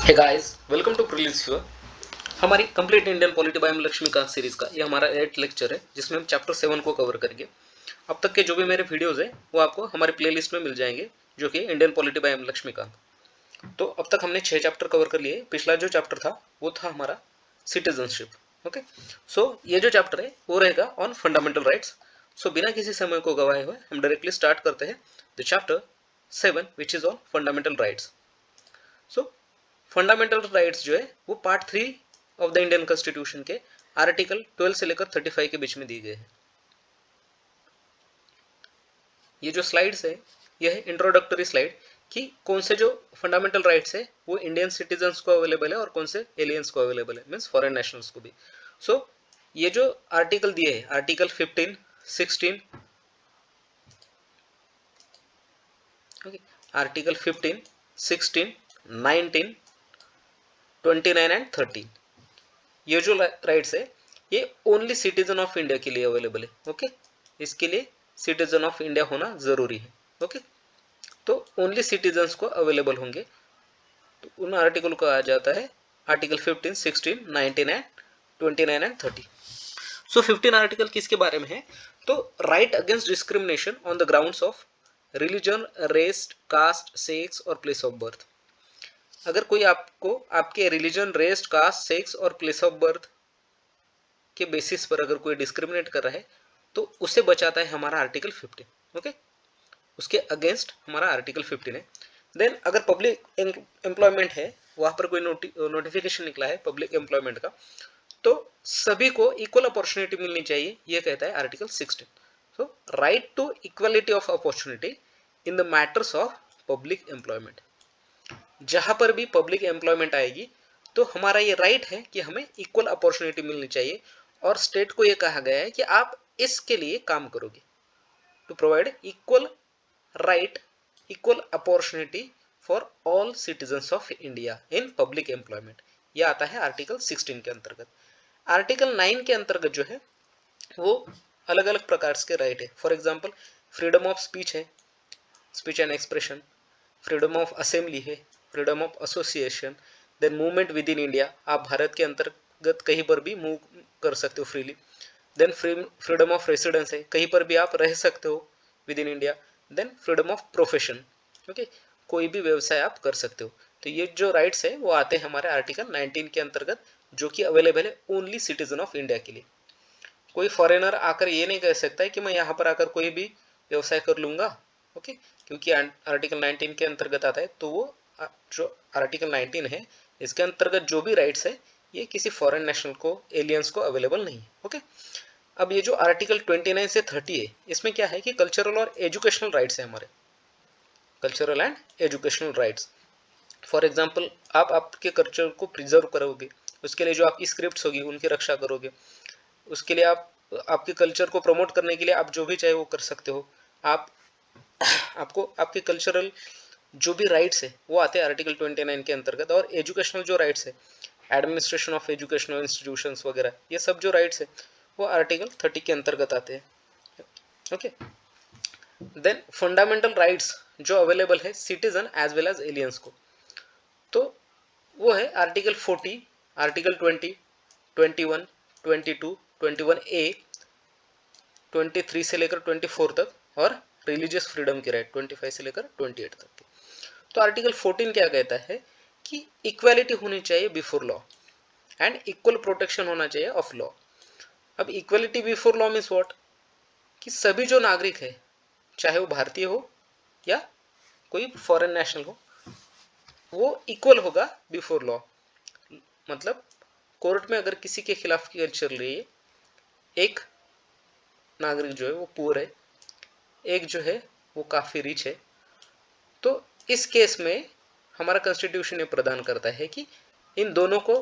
Hey guys, welcome to prelims viewer. हमारी complete Indian polity by Laxmikanth series का ये हमारा 8th लेक्चर है, जिसमें हम चैप्टर 7 को कवर करेंगे। अब तक के जो भी मेरे वीडियोस हैं वो आपको हमारे प्लेलिस्ट में मिल जाएंगे, जो कि इंडियन पॉलिटी बाय लक्ष्मीकांत। तो अब तक हमने 6 चैप्टर कवर कर लिए। पिछला जो चैप्टर था वो था हमारा सिटीजनशिप। ओके, सो ये जो चैप्टर है वो रहेगा ऑन फंडामेंटल राइट्स। सो बिना किसी समय को गवाए हुए हम डायरेक्टली स्टार्ट करते हैं the chapter 7 which is on fundamental rights. So fundamental rights जो है वो part 3 of the Indian constitution के आर्टिकल 12 से लेकर 35 के बीच में दिए गए हैं। ये जो स्लाइड्स है ये है इंट्रोडक्टरी स्लाइड कि कौन से जो फंडामेंटल राइट्स है वो इंडियन सिटीजन्स को अवेलेबल है और कौन से एलियंस को अवेलेबल है, मीन्स फॉरेन नेशनल्स को भी। सो ये जो आर्टिकल दिए है, आर्टिकल 15, 16, ओके, आर्टिकल 15, 16, 19, 29 एंड 13, ये जो राइट्स है ये ओनली सिटीजन ऑफ इंडिया के लिए अवेलेबल है। ओके, इसके लिए सिटीजन ऑफ इंडिया होना जरूरी है। ओके, तो ओनली सिटीजन्स को अवेलेबल होंगे। तो उन आर्टिकल को आ जाता है article 15, 16, 19 and 29 and 30। So 15 article किसके बारे में है? तो right against discrimination on the grounds of religion, race, caste, sex और प्लेस ऑफ बर्थ। अगर कोई आपको आपके रिलीजन, रेस, कास्ट, सेक्स और प्लेस ऑफ बर्थ के बेसिस पर अगर कोई डिस्क्रिमिनेट कर रहा है तो उसे बचाता है हमारा आर्टिकल 15। ओके, उसके अगेंस्ट हमारा आर्टिकल 15 है। देन अगर पब्लिक एम्प्लॉयमेंट है, वहां पर कोई नोटिफिकेशन निकला है पब्लिक एम्प्लॉयमेंट का, तो सभी को इक्वल अपॉर्चुनिटी मिलनी चाहिए, यह कहता है article 16। So right to equality of opportunity in the matters of public employment. जहां पर भी पब्लिक एम्प्लॉयमेंट आएगी तो हमारा ये राइट है कि हमें इक्वल अपॉर्चुनिटी मिलनी चाहिए, और स्टेट को ये कहा गया है कि आप इसके लिए काम करोगे, to provide equal right, equal opportunity for all citizens of India in public employment. यह आता है आर्टिकल 16 के अंतर्गत। आर्टिकल 9 के अंतर्गत जो है वो अलग अलग प्रकार के राइट है। For example freedom of speech है, speech and expression, freedom of assembly है, freedom of association, then movement with in India, आप भारत के अंतर्गत कहीं पर भी मूव कर सकते हो freely. Then freedom of residence है, कहीं पर भी आप रह सकते हो with in India. Then freedom of profession, okay, कोई भी व्यवसाय आप कर सकते हो। तो ये जो राइट्स है वो आते हैं हमारे आर्टिकल 19 के अंतर्गत, जो कि अवेलेबल है ओनली सिटीजन ऑफ इंडिया के लिए। कोई फॉरेनर आकर ये नहीं कह सकता है कि मैं यहाँ पर आकर कोई भी व्यवसाय कर लूंगा। ओके, क्योंकि आर्टिकल 19 के अंतर्गत आता है, तो वो जो आर्टिकल 19 है इसके अंतर्गत जो भी राइट्स है ये किसी फॉरेन नेशनल को, एलियंस को अवेलेबल नहीं है। ओके, अब ये जो आर्टिकल 29 से 30 है इसमें क्या है कि कल्चरल और एजुकेशनल राइट्स है हमारे, cultural and educational rights. For example आप आपके कल्चर को प्रिजर्व करोगे, उसके लिए जो आपकी स्क्रिप्ट होगी उनकी रक्षा करोगे, उसके लिए आप आपके कल्चर को प्रमोट करने के लिए आप जो भी चाहे वो कर सकते हो। आप आपको आपके कल्चरल जो भी राइट्स है वो आते हैं आर्टिकल 29 के अंतर्गत। और एजुकेशनल जो राइट्स है, एडमिनिस्ट्रेशन ऑफ एजुकेशनल इंस्टीट्यूशंस वगैरह, ये सब जो राइट्स है वो आर्टिकल 30 के अंतर्गत आते हैं। ओके, देन फंडामेंटल राइट्स जो अवेलेबल है citizen as well as aliens को, तो वो है आर्टिकल 40, आर्टिकल 20, 21, 22, 21A, 23 से लेकर 24 तक, और रिलीजियस फ्रीडम के राइट 25 से लेकर 28 तक के। तो आर्टिकल 14 क्या कहता है कि इक्वालिटी होनी चाहिए before law and equal protection होना चाहिए ऑफ लॉ। अब equality before law means what, कि सभी जो नागरिक है, चाहे वो भारतीय हो या कोई फॉरेन नेशनल हो, वो इक्वल होगा बिफोर लॉ। मतलब कोर्ट में अगर किसी के खिलाफ केस चल रही है, एक नागरिक जो है वो पुअर है, एक जो है वो काफी रिच है, तो इस केस में हमारा कॉन्स्टिट्यूशन ये प्रदान करता है कि इन दोनों को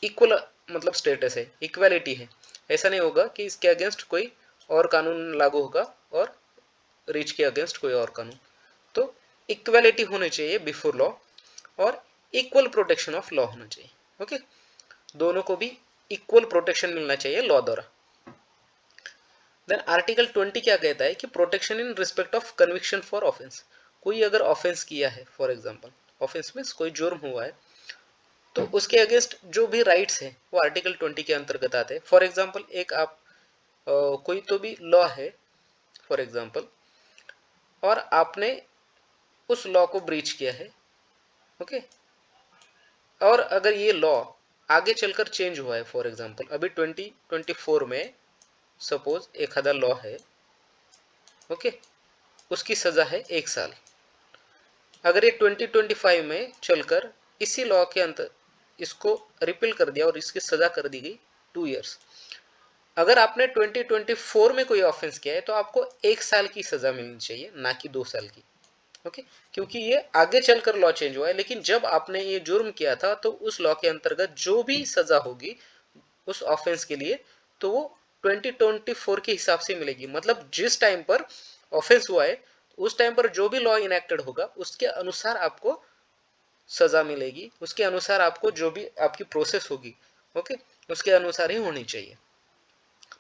इक्वल मतलब स्टेटस है, इक्वालिटी है। ऐसा नहीं होगा कि इसके अगेंस्ट कोई और कानून लागू होगा और रिच के अगेंस्ट कोई और कानून। तो इक्वालिटी होनी चाहिए बिफोर लॉ और इक्वल प्रोटेक्शन ऑफ लॉ होना चाहिए। ओके, दोनों को भी इक्वल प्रोटेक्शन मिलना चाहिए लॉ द्वारा। देन आर्टिकल 20 क्या कहता है कि protection in respect of conviction for offence. कोई अगर ऑफेंस किया है, फॉर एग्जांपल ऑफेंस मीन्स कोई जुर्म हुआ है, तो उसके अगेंस्ट जो भी राइट्स है वो आर्टिकल 20 के अंतर्गत आते हैं। फॉर एग्जाम्पल एक आप कोई तो भी लॉ है फॉर एग्जाम्पल, और आपने उस लॉ को ब्रीच किया है, ओके, और अगर ये लॉ आगे चलकर चेंज हुआ है, फॉर एग्जाम्पल अभी 2024 में सपोज एक आधा लॉ है, ओके, उसकी सजा है 1 साल। अगर ये 2025 में चलकर इसी लॉ के अंतर इसको रिपील कर दिया और इसकी सजा कर दी गई 2 इयर्स, अगर आपने 2024 में कोई ऑफेंस किया है तो आपको 1 साल की सजा मिलनी चाहिए, ना कि 2 साल की, ओके, क्योंकि ये आगे चलकर लॉ चेंज हुआ है। लेकिन जब आपने ये जुर्म किया था तो उस लॉ के अंतर्गत जो भी सजा होगी उस ऑफेंस के लिए तो वो 2024 के हिसाब से मिलेगी। मतलब जिस टाइम पर ऑफेंस हुआ है उस टाइम पर जो भी लॉ इनेक्टेड होगा उसके अनुसार आपको सजा मिलेगी, उसके अनुसार आपको जो भी आपकी प्रोसेस होगी, ओके, उसके अनुसार ही होनी चाहिए।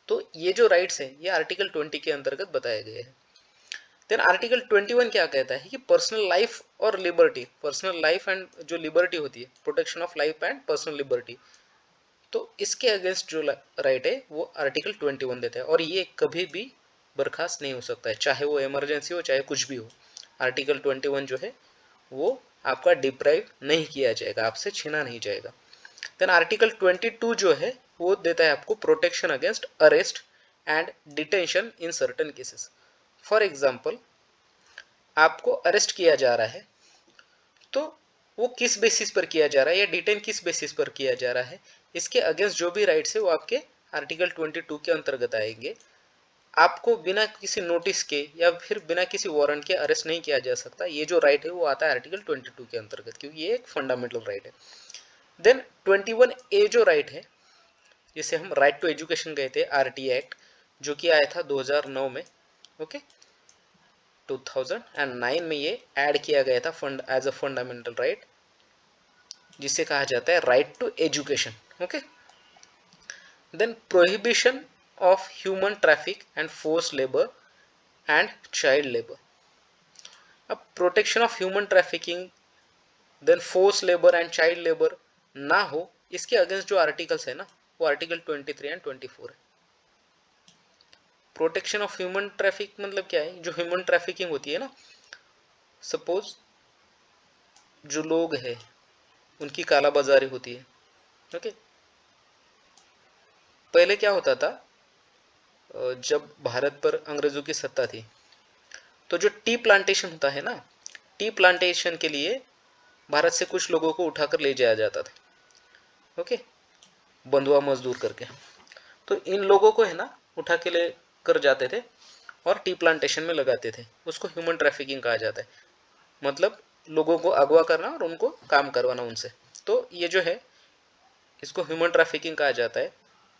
तो ये जो राइट्स हैं ये आर्टिकल 20 के अंतर्गत बताए गए हैं। देन आर्टिकल 21 क्या कहता है कि पर्सनल लाइफ और लिबर्टी, पर्सनल लाइफ एंड जो लिबर्टी होती है, protection of life and personal liberty, तो इसके अगेंस्ट जो राइट है वो आर्टिकल 21 देता है, और ये कभी भी बर्खास्त नहीं हो सकता है, चाहे वो इमरजेंसी हो चाहे कुछ भी हो। आर्टिकल 21 जो है वो आपका डिप्राइव नहीं किया जाएगा, आपसे छीना नहीं जाएगा। देन आर्टिकल 22 जो है वो देता है आपको protection against arrest and detention in certain cases. For example आपको अरेस्ट किया जा रहा है तो वो किस बेसिस पर किया जा रहा है या डिटेन किस बेसिस पर किया जा रहा है, इसके अगेंस्ट जो भी राइट्स है वो आपके आर्टिकल 22 के अंतर्गत आएंगे। आपको बिना किसी नोटिस के या फिर बिना किसी वारंट के अरेस्ट नहीं किया जा सकता। ये जो राइट है वो आता है आर्टिकल 22 के अंतर्गत, क्योंकि ये एक फंडामेंटल राइट है। देन 21A जो राइट है, जिसे हम राइट टू एजुकेशन कहते हैं, RT एक्ट, जो कि आया था 2009 में, ओके, 2009 में ये ऐड किया गया था fund as a fundamental right, जिसे कहा जाता है right to education, okay. Then prohibition of human traffic and force labour and child labour. अब protection of human trafficking, then force labour and child labour ना हो, इसके अगेंस्ट जो articles है ना वो आर्टिकल 23 एंड 24 है। प्रोटेक्शन ऑफ ह्यूमन ट्रैफिक मतलब क्या है, जो ह्यूमन ट्रैफिकिंग होती है ना, सपोज जो लोग है उनकी कालाबाजारी होती है, ओके। पहले क्या होता था, जब भारत पर अंग्रेजों की सत्ता थी तो जो टी प्लांटेशन होता है ना, टी प्लांटेशन के लिए भारत से कुछ लोगों को उठाकर ले जाया जाता था, ओके, बंधुआ मजदूर करके। तो इन लोगों को है ना उठा के ले कर जाते थे और टी प्लांटेशन में लगाते थे, उसको ह्यूमन ट्रैफिकिंग कहा जाता है। मतलब लोगों को अगवा करना और उनको काम करवाना उनसे, तो ये जो है इसको ह्यूमन ट्रैफिकिंग कहा जाता है।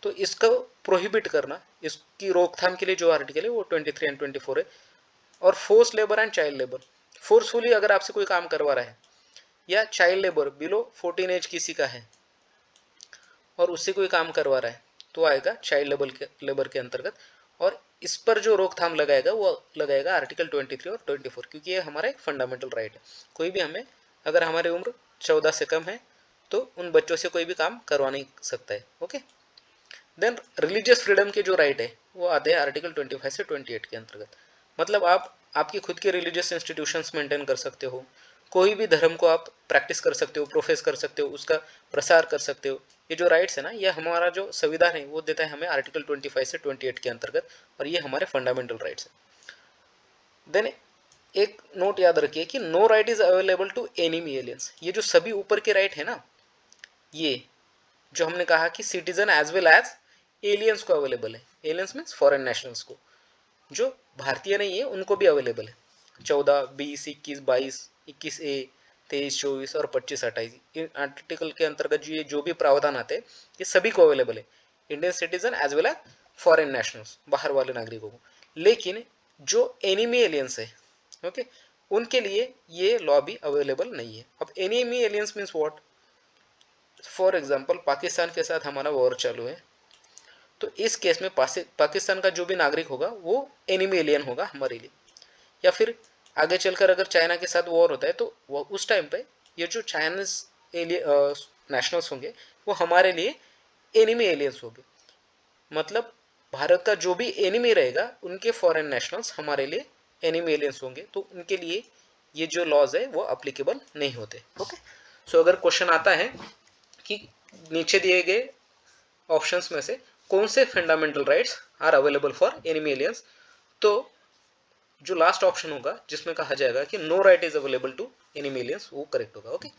तो इसको प्रोहिबिट करना, इसकी रोकथाम के लिए जो आर्टिकल है वो 23 एंड 24 है। और force labour and child labour, forcefully अगर आपसे कोई काम करवा रहा है, या चाइल्ड लेबर बिलो 14 एज किसी का है और उससे कोई काम करवा रहा है तो आएगा चाइल्ड लेबर के अंतर्गत। और इस पर जो रोकथाम लगाएगा वो लगाएगा आर्टिकल 23 और 24, क्योंकि ये हमारा एक फंडामेंटल राइट है। कोई भी हमें, अगर हमारी उम्र 14 से कम है तो उन बच्चों से कोई भी काम करवा नहीं सकता है, ओके। देन रिलीजियस फ्रीडम के जो राइट है वो आते हैं आर्टिकल 25 से 28 के अंतर्गत। मतलब आप आपकी खुद के रिलीजियस इंस्टीट्यूशंस मेंटेन कर सकते हो, कोई भी धर्म को आप प्रैक्टिस कर सकते हो, प्रोफेस कर सकते हो, उसका प्रसार कर सकते हो। ये जो राइट्स है ना, ये हमारा जो संविधान है वो देता है हमें आर्टिकल 25 से 28 के अंतर्गत, और ये हमारे फंडामेंटल राइट्स है। देन एक नोट याद रखिए कि no right is available to enemy aliens. ये जो सभी ऊपर के राइट है ना, ये जो हमने कहा कि citizen as well as aliens को अवेलेबल है, एलियंस मीन्स फॉरेन नेशनल्स को, जो भारतीय नहीं है उनको भी अवेलेबल है। 14, 20, 21, 22, 21A, 23, 24 और 25, 28 इन आर्टिकल के अंतर्गत जो भी प्रावधान आते हैं ये सभी को अवेलेबल है, Indian citizen as well as foreign nationals, बाहर वाले नागरिकों को। लेकिन जो एनिमी एलियंस है, ओके, उनके लिए ये लॉ भी अवेलेबल नहीं है। अब enemy aliens means what, for example Pakistan के साथ हमारा वॉर चालू है, तो इस केस में पाकिस्तान का जो भी नागरिक होगा वो एनिमी एलियन होगा हमारे लिए। या फिर आगे चलकर अगर चाइना के साथ वॉर होता है तो वो उस टाइम पे ये जो चाइनीज नेशनल्स होंगे वो हमारे लिए एनिमी एलियंस होंगे। मतलब भारत का जो भी एनिमी रहेगा उनके फॉरेन नेशनल्स हमारे लिए एनिमी एलियंस होंगे, तो उनके लिए ये जो लॉज है वो अप्लीकेबल नहीं होते। ओके, सो अगर क्वेश्चन आता है कि नीचे दिए गए ऑप्शंस में से कौन से fundamental rights are available for enemy aliens, तो जो लास्ट ऑप्शन होगा जिसमें कहा जाएगा कि no right is available to enemy aliens, वो करेक्ट होगा। ओके,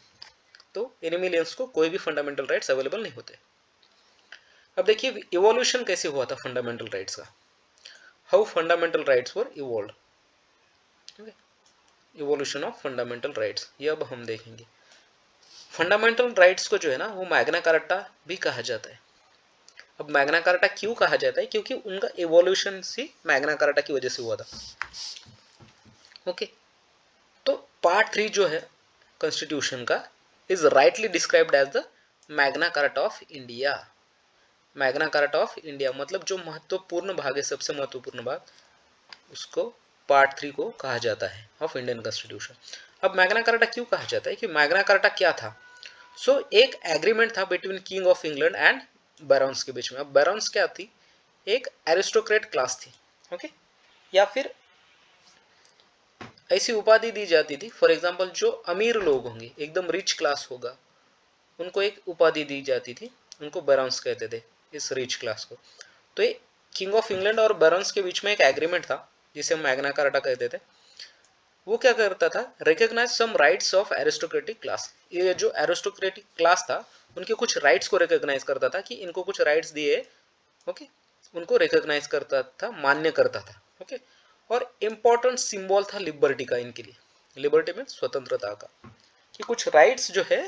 तो एनिमी एलियंस को कोई भी फंडामेंटल राइट्स अवेलेबल नहीं होते। अब देखिए इवोल्यूशन कैसे हुआ था फंडामेंटल राइट्स का, how fundamental rights were evolved. Evolution of fundamental rights ये अब हम देखेंगे। फंडामेंटल राइट्स को जो है ना वो मैग्ना कार्टा भी कहा जाता है। अब मैग्ना कार्टा क्यों कहा जाता है, क्योंकि उनका इवोल्यूशन सी मैग्ना कार्टा की वजह से हुआ था। ओके, तो पार्ट 3 जो है कॉन्स्टिट्यूशन का is rightly described as the Magna Carta of India. Magna Carta of India मतलब जो महत्वपूर्ण भाग है, सबसे महत्वपूर्ण भाग, उसको पार्ट 3 को कहा जाता है ऑफ इंडियन कॉन्स्टिट्यूशन। अब मैग्ना कार्टा क्यों कहा जाता है कि मैग्ना कार्टा क्या था। सो एक एग्रीमेंट था between king of England and barons के बीच में। अब बैरॉन्स क्या थी, एक एरिस्टोक्रेट क्लास थी। ओके, या फिर ऐसी उपाधि दी जाती थी, फॉर एग्जांपल जो अमीर लोग होंगे, एकदम रिच क्लास होगा, उनको एक उपाधि दी जाती थी, उनको बैरॉन्स कहते थे इस रिच क्लास को। तो ये किंग ऑफ इंग्लैंड और बैरॉन्स के बीच में एक एग्रीमेंट था जिसे हम मैग्ना कार्टा कहते थे। वो क्या करता था, recognise some rights of aristocratic class. ये जो एरिस्टोक्रेटिक क्लास था उनके कुछ राइट्स को रिकॉग्नाइज करता था कि इनको कुछ राइट्स दिए। ओके, उनको रिकॉग्नाइज करता था, मान्य करता था। ओके, और इम्पोर्टेंट सिंबल था लिबर्टी का इनके लिए। लिबर्टी में स्वतंत्रता का, कि कुछ राइट्स जो है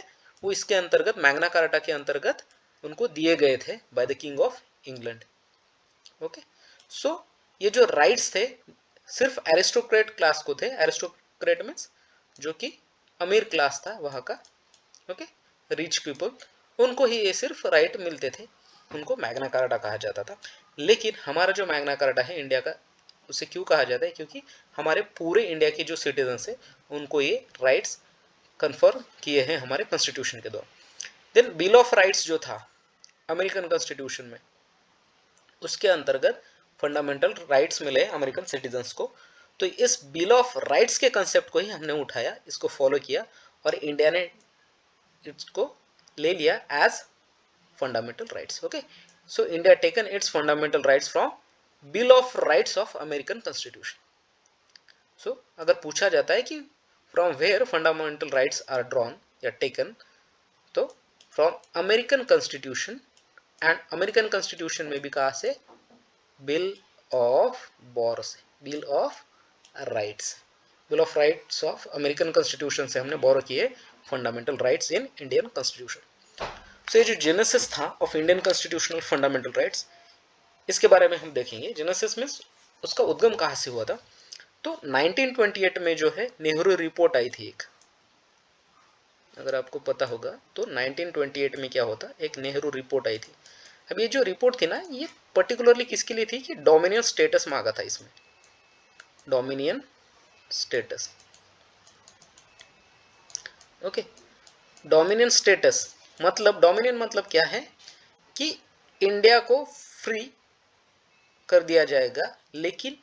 वो इसके अंतर्गत मैग्ना कार्टा के अंतर्गत उनको दिए गए थे by the king of England. Okay, so ये जो राइट्स थे सिर्फ एरिस्टोक्रेट क्लास को थे। एरिस्टोक्रेट मीन्स जो कि अमीर क्लास था वहाँ का। ओके, रिच पीपल, उनको ही ये सिर्फ राइट मिलते थे, उनको मैग्ना कार्टा कहा जाता था। लेकिन हमारा जो मैग्ना कार्टा है इंडिया का, उसे क्यों कहा जाता है, क्योंकि हमारे पूरे इंडिया के जो सिटीजन्स है उनको ये राइट्स कन्फर्म किए हैं हमारे कॉन्स्टिट्यूशन के द्वारा। देन बिल ऑफ राइट्स जो था अमेरिकन कॉन्स्टिट्यूशन में, उसके अंतर्गत फंडामेंटल राइट्स मिले अमेरिकन सिटीजन्स को। तो इस बिल ऑफ राइट्स के कंसेप्ट को ही हमने उठाया, इसको फॉलो किया और इंडिया ने इसको ले लिया as fundamental rights. Okay, so India taken its fundamental rights from bill of rights of American constitution. So अगर पूछा जाता है कि from where fundamental rights are drawn या टेकन, तो from American constitution. And American constitution में भी कहा से, बिल ऑफ बॉरो से, bill of rights, bill of rights of American constitution से हमने बोरो किए fundamental rights in Indian constitution. So ये जो जेनेसिस था of Indian constitutional fundamental rights, इसके बारे में हम देखेंगे। जेनेसिस मीन्स उसका उद्गम कहाँ से हुआ था। तो 1928 में जो है नेहरू रिपोर्ट आई थी एक, अगर आपको पता होगा तो 1928 में क्या होता, एक नेहरू रिपोर्ट आई थी। अब ये जो रिपोर्ट थी ना, ये पर्टिकुलरली किसके लिए थी कि डोमिनियन स्टेटस मांगा था इसमें, dominion status. Okay, dominion status मतलब, डोमिनियन मतलब क्या है कि इंडिया को फ्री कर दिया जाएगा, लेकिन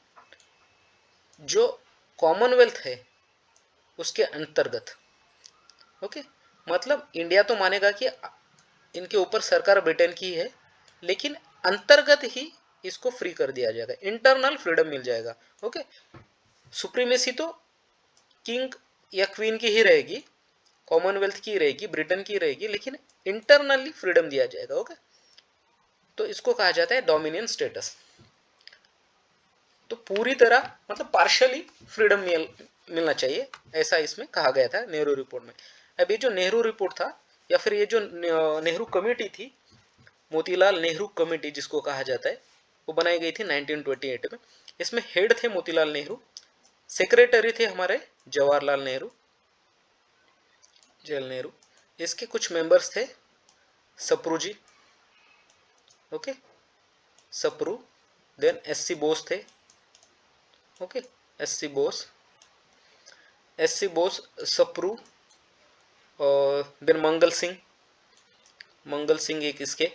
जो कॉमनवेल्थ है उसके अंतर्गत। ओके, मतलब इंडिया तो मानेगा कि इनके ऊपर सरकार ब्रिटेन की है, लेकिन अंतर्गत ही इसको फ्री कर दिया जाएगा, इंटरनल फ्रीडम मिल जाएगा। ओके, सुप्रीमेसी तो किंग या क्वीन की ही रहेगी, कॉमनवेल्थ की रहेगी, ब्रिटेन की रहेगी, लेकिन इंटरनली फ्रीडम दिया जाएगा। ओके, तो इसको कहा जाता है डोमिनियन स्टेटस। तो पूरी तरह मतलब पार्शियली फ्रीडम मिलना चाहिए, ऐसा इसमें कहा गया था नेहरू रिपोर्ट में। अब ये जो नेहरू रिपोर्ट था या फिर ये जो नेहरू कमेटी थी, मोतीलाल नेहरू कमेटी जिसको कहा जाता है, वो बनाई गई थी 1928 में। इसमें हेड थे मोतीलाल नेहरू, सेक्रेटरी थे हमारे जवाहरलाल नेहरू, जवाहरलाल नेहरू। इसके कुछ मेंबर्स थे Sapru ji. Okay, Sapru, then SC Bose थे। ओके, एससी बोस, सप्रू, और देन मंगल सिंह एक इसके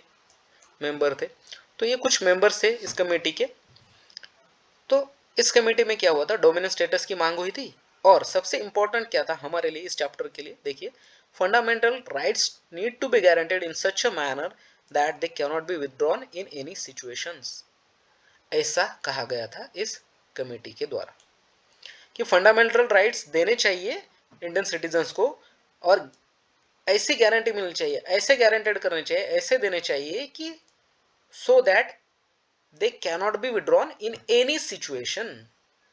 मेंबर थे। तो ये कुछ मेंबर्स थे इस कमेटी के। तो इस कमेटी में क्या हुआ था, डोमिनेंस स्टेटस की मांग हुई थी, और सबसे इंपॉर्टेंट क्या था हमारे लिए इस चैप्टर के लिए, देखिए, fundamental rights need to be guaranteed in such a manner that they can not be withdrawn in any situations. ऐसा कहा गया था इस कमेटी के द्वारा कि फंडामेंटल राइट्स देने चाहिए इंडियन सिटीजन्स को, और ऐसी गारंटी मिलनी चाहिए, ऐसे गारंटेड करने चाहिए, ऐसे देने चाहिए कि so that they cannot be withdrawn in any situation.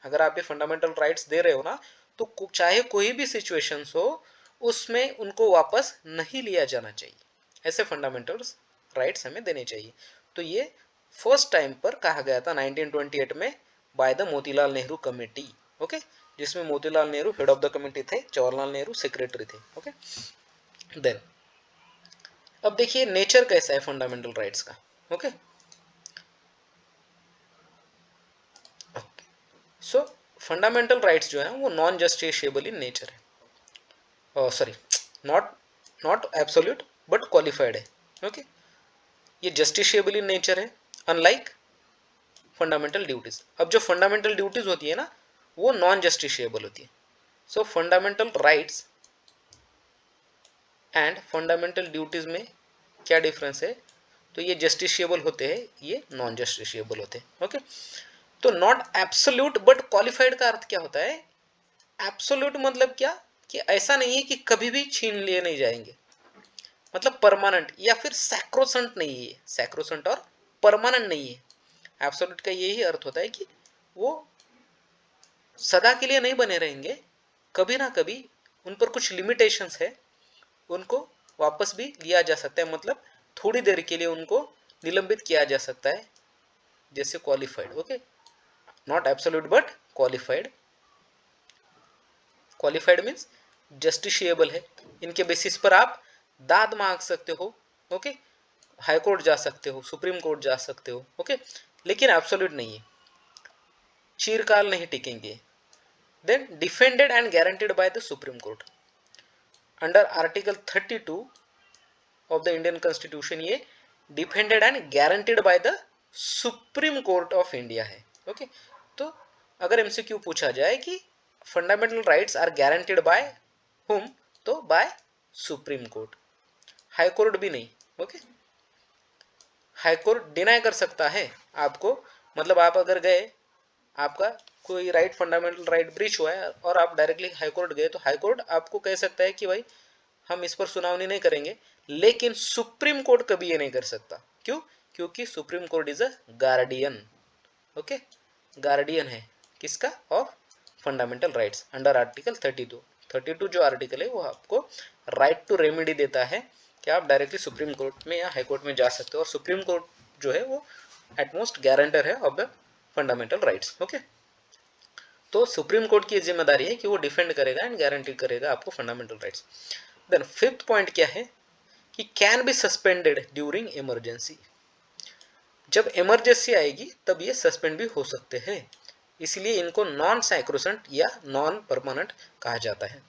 अगर आप ये फंडामेंटल राइट्स दे रहे हो ना, तो चाहे कोई भी सिचुएशन हो उसमें उनको वापस नहीं लिया जाना चाहिए। ऐसे फंडामेंटल राइट्स हमें देने चाहिए। तो ये फर्स्ट टाइम पर कहा गया था 1928 में by the Motilal Nehru committee. Okay, जिसमें Motilal Nehru head of the committee थे, जवाहरलाल नेहरू सेक्रेटरी थे। ओके, देन अब देखिए नेचर कैसा है फंडामेंटल राइट्स का। ओके, सो फंडामेंटल राइट्स जो है वो नॉन जस्टिशिएबल इन नेचर है, sorry, not not absolute but qualified है। ओके, ये जस्टिशिएबल इन नेचर है, अनलाइक फंडामेंटल ड्यूटीज। अब जो फंडामेंटल ड्यूटीज होती है ना, वो नॉन जस्टिशिएबल होती है। सो fundamental rights and fundamental duties में क्या डिफरेंस है, तो ये जस्टिशिएबल होते हैं, ये नॉन जस्टिशिएबल होते हैं। ओके, तो नॉट एब्सोल्यूट बट क्वालिफाइड का अर्थ क्या होता है, एब्सोल्यूट मतलब क्या, कि ऐसा नहीं है कि कभी भी छीन लिए नहीं जाएंगे, मतलब परमानेंट, या फिर सैक्रोसेंट नहीं है, सैक्रोसेंट और परमानेंट नहीं है। एब्सोल्यूट का यही अर्थ होता है कि वो सदा के लिए नहीं बने रहेंगे, कभी ना कभी उन पर कुछ लिमिटेशंस है, उनको वापस भी लिया जा सकता है, मतलब थोड़ी देर के लिए उनको निलंबित किया जा सकता है, जैसे qualified. Okay, not absolute but qualified. Qualified means justiciable है, इनके बेसिस पर आप दाद मांग सकते हो। ओके, हाई कोर्ट जा सकते हो, सुप्रीम कोर्ट जा सकते हो। ओके, लेकिन एब्सोल्यूट नहीं है, चिरकाल नहीं टिकेंगे। Then defended and guaranteed by the supreme court under article 32 of the Indian constitution, ये defended and guaranteed by the supreme court of India है। ओके, तो अगर एमसीक्यू पूछा जाए कि fundamental rights are guaranteed by whom, तो by supreme court, high court भी नहीं। ओके, हाई कोर्ट डिनाई कर सकता है आपको, मतलब आप अगर गए, आपका कोई राइट, फंडामेंटल राइट ब्रीच हुआ है और आप डायरेक्टली हाई कोर्ट गए, तो हाई कोर्ट आपको कह सकता है कि भाई हम इस पर सुनावनी नहीं करेंगे, लेकिन सुप्रीम कोर्ट कभी ये नहीं कर सकता। क्यों? क्योंकि supreme court is a guardian. Okay, guardian है किसका, of fundamental rights under article 32 जो आर्टिकल है वो आपको राइट टू रेमेडी देता है कि आप डायरेक्टली सुप्रीम कोर्ट में या हाई कोर्ट में जा सकते हो, और सुप्रीम कोर्ट जो है वो एटमोस्ट गारंटर है of the fundamental rights. Okay, तो सुप्रीम कोर्ट की जिम्मेदारी है कि वो डिफेंड करेगा एंड गारंटी करेगा आपको fundamental rights. Then fifth point क्या है कि can be suspended during emergency. जब इमरजेंसी आएगी तब ये सस्पेंड भी हो सकते हैं, इसलिए इनको नॉन सैक्रोसेंट या नॉन परमानेंट कहा जाता है।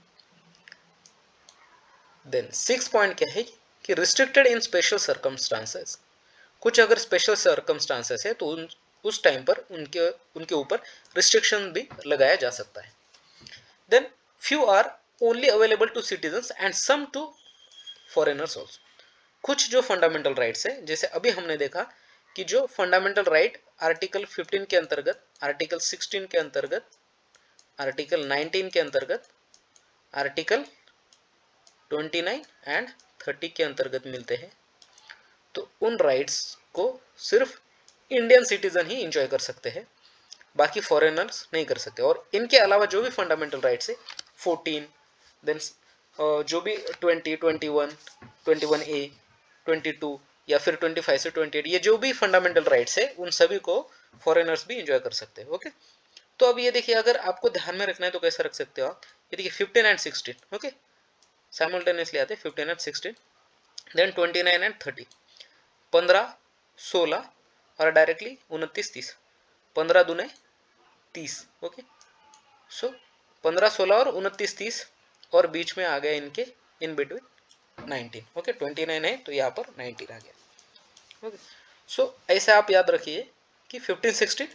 देन सिक्स पॉइंट क्या है कि रिस्ट्रिक्टेड इन स्पेशल सर्कमस्टांसेस। कुछ अगर स्पेशल सर्कमस्टांसेस है तो उस टाइम पर उनके ऊपर रिस्ट्रिक्शन भी लगाया जा सकता है। Then few are only available to citizens and some to foreigners also. कुछ जो फंडामेंटल राइट्स है, जैसे अभी हमने देखा कि जो फंडामेंटल राइट आर्टिकल 15 के अंतर्गत, आर्टिकल 16 के अंतर्गत, आर्टिकल 19 के अंतर्गत, आर्टिकल 29 एंड 30 के अंतर्गत मिलते हैं, तो उन राइट्स को सिर्फ इंडियन सिटीजन ही इंजॉय कर सकते हैं, बाकी फॉरेनर्स नहीं कर सकते। और इनके अलावा जो भी फंडामेंटल राइट्स है 14, देन जो भी 20, 21, 21A, 22 या फिर 25 से 28, ये जो भी फंडामेंटल राइट्स है उन सभी को फॉरेनर्स भी इंजॉय कर सकते हैं। ओके, तो अब ये देखिए, अगर आपको ध्यान में रखना है तो कैसे रख सकते हो आप, ये देखिए 15 एंड 16। ओके, साइमल्टेनियसली आते हैं 15 एंड 16, देन 29 एंड 30, 15, 16 और डायरेक्टली 29, 30, 15 दूने 30। ओके, सो 15, 16 और 29, 30 और बीच में आ गया इनके इन बिटवीन 19। ओके, 29 है तो यहाँ पर 19 आ गया। ओके, सो ऐसे आप याद रखिए कि 15, 16,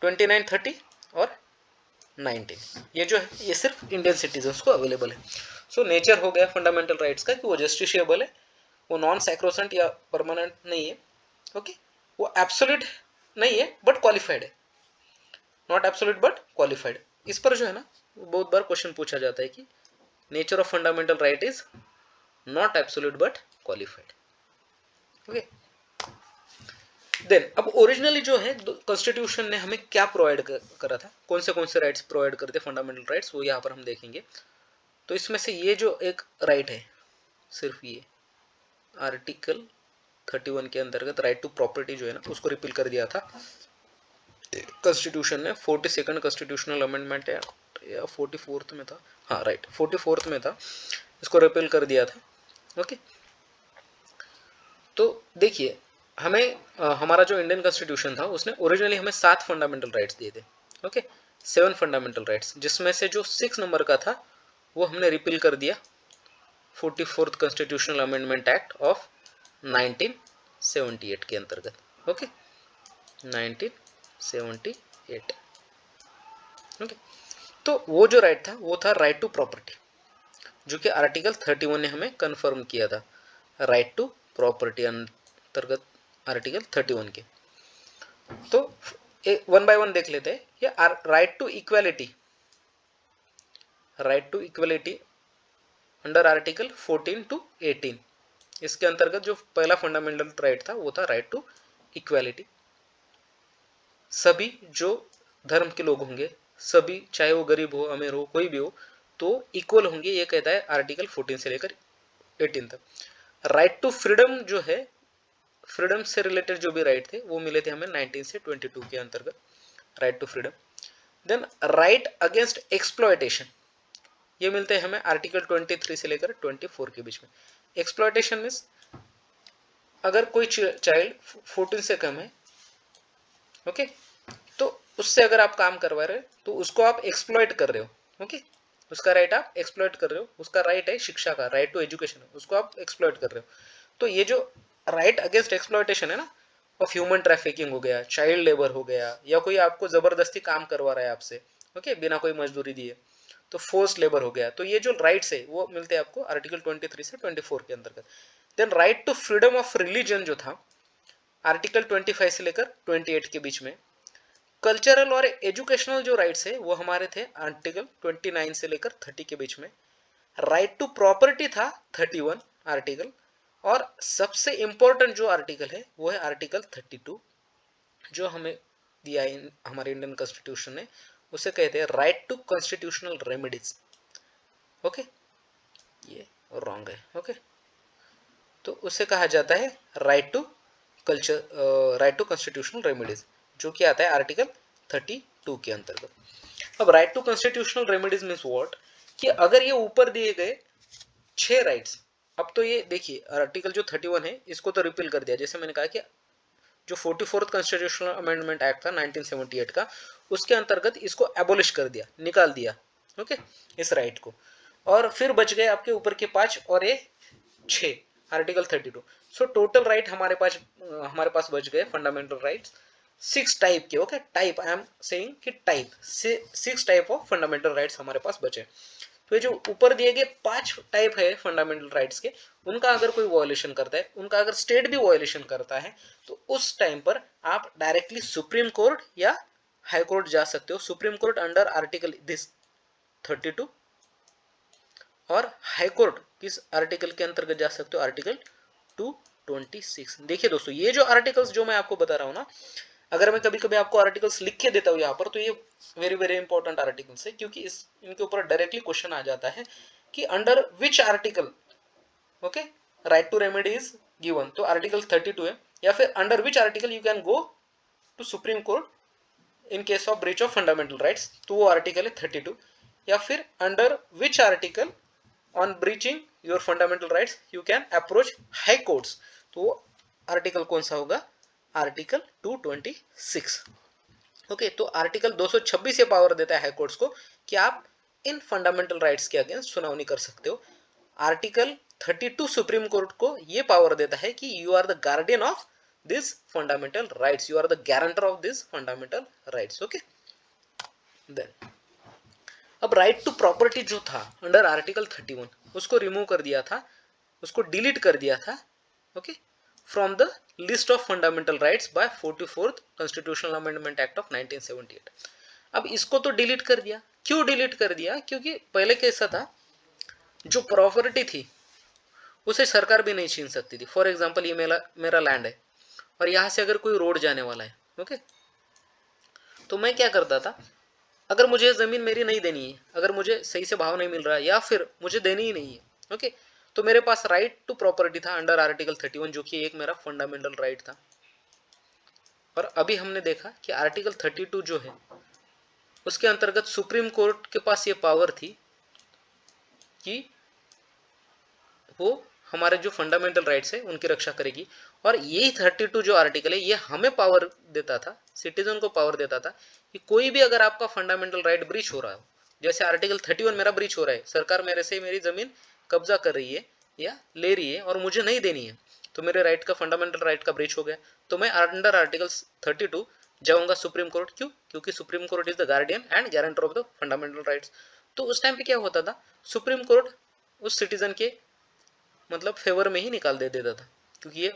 29, 30 और 19 ये जो है ये सिर्फ इंडियन सिटीजन्स को अवेलेबल है। सो नेचर हो गया फंडामेंटल राइट्स का कि वो जस्टिशिएबल है, वो नॉन सैक्रोसेंट या परमानेंट नहीं है। ओके, वो एब्सोल्यूट नहीं है बट क्वालिफाइड है, नॉट एब्सोल्यूट बट क्वालिफाइड। इस पर जो है ना बहुत बार क्वेश्चन पूछा जाता है कि nature of fundamental right is not absolute but qualified. Okay, then अब ओरिजिनली जो है कॉन्स्टिट्यूशन ने हमें क्या प्रोवाइड करा था, कौन से राइट्स प्रोवाइड करते फंडामेंटल राइट्स, वो यहाँ पर हम देखेंगे। तो इसमें से ये जो एक राइट है, सिर्फ ये आर्टिकल 31 के अंतर्गत राइट टू प्रॉपर्टी जो है ना उसको रिपील कर दिया था कॉन्स्टिट्यूशन ने। 42nd कॉन्स्टिट्यूशनल अमेंडमेंट है या 44th में था, हाँ राइट 44th में था, इसको रिपील कर दिया था। ओके, तो देखिए हमें हमारा जो इंडियन कॉन्स्टिट्यूशन था उसने ओरिजिनली हमें 7 फंडामेंटल राइट्स दिए थे। ओके, 7 फंडामेंटल राइट्स, जिसमें से जो 6 नंबर का था वो हमने रिपील कर दिया 44th constitutional amendment act of 1978 के अंतर्गत। ओके, 1978। ओके, तो वो जो राइट था वो था राइट टू प्रॉपर्टी, जो कि आर्टिकल 31 ने हमें कंफर्म किया था, राइट टू प्रॉपर्टी अंतर्गत आर्टिकल 31 के। तो वन बाय वन देख लेते हैं। ये right to equality, right to equality under article 14 to 18, इसके अंतर्गत जो पहला फंडामेंटल राइट था वो था राइट टू इक्वालिटी। सभी जो धर्म के लोग होंगे, सभी चाहे वो गरीब हो अमीर हो कोई भी हो, तो इक्वल होंगे, ये कहता है आर्टिकल 14 से लेकर 18 तक। राइट टू फ्रीडम जो है, फ्रीडम से रिलेटेड जो भी राइट थे वो मिले थे हमें 19 से 22 के अंतर्गत, right to freedom. Then right against exploitation, ये मिलते हैं हमें आर्टिकल 23 से लेकर 24 के बीच में। एक्सप्लॉयटेशन मीन्स अगर कोई चाइल्ड 14 से कम है, ओके, तो उससे अगर आप काम करवा रहे हो तो उसको आप एक्सप्लॉयट कर रहे हो। ओके, उसका राइट आप एक्सप्लॉयट कर रहे हो, उसका राइट है शिक्षा का, राइट टू एजुकेशन है, उसको आप एक्सप्लॉयट कर रहे हो। तो ये जो राइट अगेंस्ट एक्सप्लॉयटेशन है ना, ऑफ ह्यूमन ट्रैफिकिंग हो गया, चाइल्ड लेबर हो गया, या कोई आपको जबरदस्ती काम करवा रहा है आपसे, ओके, बिना कोई मजदूरी दिए, तो फोर्स लेबर हो गया। तो ये जो राइट्स है वो मिलते हैं आपको आर्टिकल 23 से 24 के अंतर्गत। Then right to freedom of religion जो था आर्टिकल 25 से लेकर 28 के बीच में। कल्चरल और एजुकेशनल जो राइट्स है वो हमारे थे आर्टिकल 29 से लेकर 30 के बीच में। राइट टू प्रॉपर्टी था 31 आर्टिकल, और सबसे इंपॉर्टेंट जो आर्टिकल है वो है आर्टिकल 32 जो हमें दिया है हमारे इंडियन कॉन्स्टिट्यूशन ने, उसे कहते हैं right to constitutional remedies. Okay, ये रॉन्ग है। ओके, तो उसे कहा जाता है right to culture, right to constitutional remedies, जो कि आता है आर्टिकल 32 के अंतर्गत। अब right to constitutional remedies means what, कि अगर ये ऊपर दिए गए 6 राइट्स, अब तो ये देखिए आर्टिकल जो 31 है इसको तो रिपील कर दिया, जैसे मैंने कहा कि जो 44th कॉन्स्टिट्यूशनल अमेंडमेंट एक्ट था 1978 का, उसके अंतर्गत इसको एबोलिश कर दिया, निकाल दिया। ओके, इस राइट को, और फिर बच गए आपके ऊपर के 5 और ये 6 आर्टिकल 32। सो टोटल राइट हमारे पास बच गए फंडामेंटल राइट्स 6 टाइप के। Okay, type I am saying कि टाइप से 6 टाइप ऑफ फंडामेंटल राइट्स हमारे पास बचे। तो ये जो ऊपर दिए गए 5 टाइप है फंडामेंटल राइट्स के, उनका अगर कोई वायोलेशन करता है, उनका अगर स्टेट भी वायोलेशन करता है, तो उस टाइम पर आप डायरेक्टली सुप्रीम कोर्ट या हाई कोर्ट जा सकते हो। Supreme court under article this 32, और हाई कोर्ट किस आर्टिकल के अंतर्गत जा सकते हो, आर्टिकल 226। देखिए दोस्तों, ये जो आर्टिकल्स जो मैं आपको बता रहा हूँ ना, अगर मैं कभी कभी आपको आर्टिकल्स लिख के देता हूँ यहाँ पर, तो ये वेरी वेरी इंपॉर्टेंट आर्टिकल्स है, क्योंकि इनके ऊपर डायरेक्टली क्वेश्चन आ जाता है कि under which article, okay, right to remedy is given. तो आर्टिकल 32 है, या फिर under which article you can go to supreme court in case of breach of fundamental rights, तो वो आर्टिकल है 32। या फिर under which article on breaching your fundamental rights you can approach high courts, तो article कौन सा होगा, article 226। Okay, तो आर्टिकल 226 ये पावर देता है हाई कोर्ट्स को कि आप इन फंडामेंटल राइट्स के अगेंस्ट सुनावनी कर सकते हो। आर्टिकल 32 सुप्रीम कोर्ट को ये पावर देता है कि you are the guardian of this fundamental rights, you are the guarantor of this fundamental rights. Okay, then अब राइट टू प्रॉपर्टी जो था अंडर आर्टिकल 31 उसको रिमूव कर दिया था, उसको डिलीट कर दिया था, okay, from the list of fundamental rights by 44th constitutional amendment act of 1978। अब इसको तो डिलीट कर दिया, क्यों डिलीट कर दिया? क्योंकि पहले कैसा था, जो प्रॉपर्टी थी उसे सरकार भी नहीं छीन सकती थी। फॉर एग्जाम्पल ये मेरा लैंड है और यहाँ से अगर कोई रोड जाने वाला है, ओके, तो मैं क्या करता था, अगर मुझे जमीन मेरी नहीं देनी है, अगर मुझे सही से भाव नहीं मिल रहा है या फिर मुझे देनी ही नहीं है, ओके, तो मेरे पास राइट टू प्रॉपर्टी था अंडर आर्टिकल 31 जो कि एक मेरा फंडामेंटल राइट था। और अभी हमने देखा कि आर्टिकल 32 जो है उसके अंतर्गत सुप्रीम कोर्ट के पास ये पावर थी कि वो हमारे जो फंडामेंटल राइट्स है उनकी रक्षा करेगी। और यही 32 जो आर्टिकल है ये हमें पावर देता था, सिटीजन को पावर देता था कि कोई भी अगर आपका फंडामेंटल राइट ब्रीच हो रहा हो, जैसे आर्टिकल 31 मेरा ब्रीच हो रहा है, सरकार मेरे से मेरी जमीन कब्जा कर रही है या ले रही है और मुझे नहीं देनी है, तो मेरे राइट का फंडामेंटल राइट का ब्रीच हो गया, तो मैं अंडर आर्टिकल 32 जाऊंगा सुप्रीम कोर्ट। क्यों? क्योंकि supreme court is the guardian and guarantor of the fundamental rights. तो उस टाइम पे क्या होता था, सुप्रीम कोर्ट उस सिटीजन के मतलब फेवर में ही निकाल दे देता था, क्योंकि ये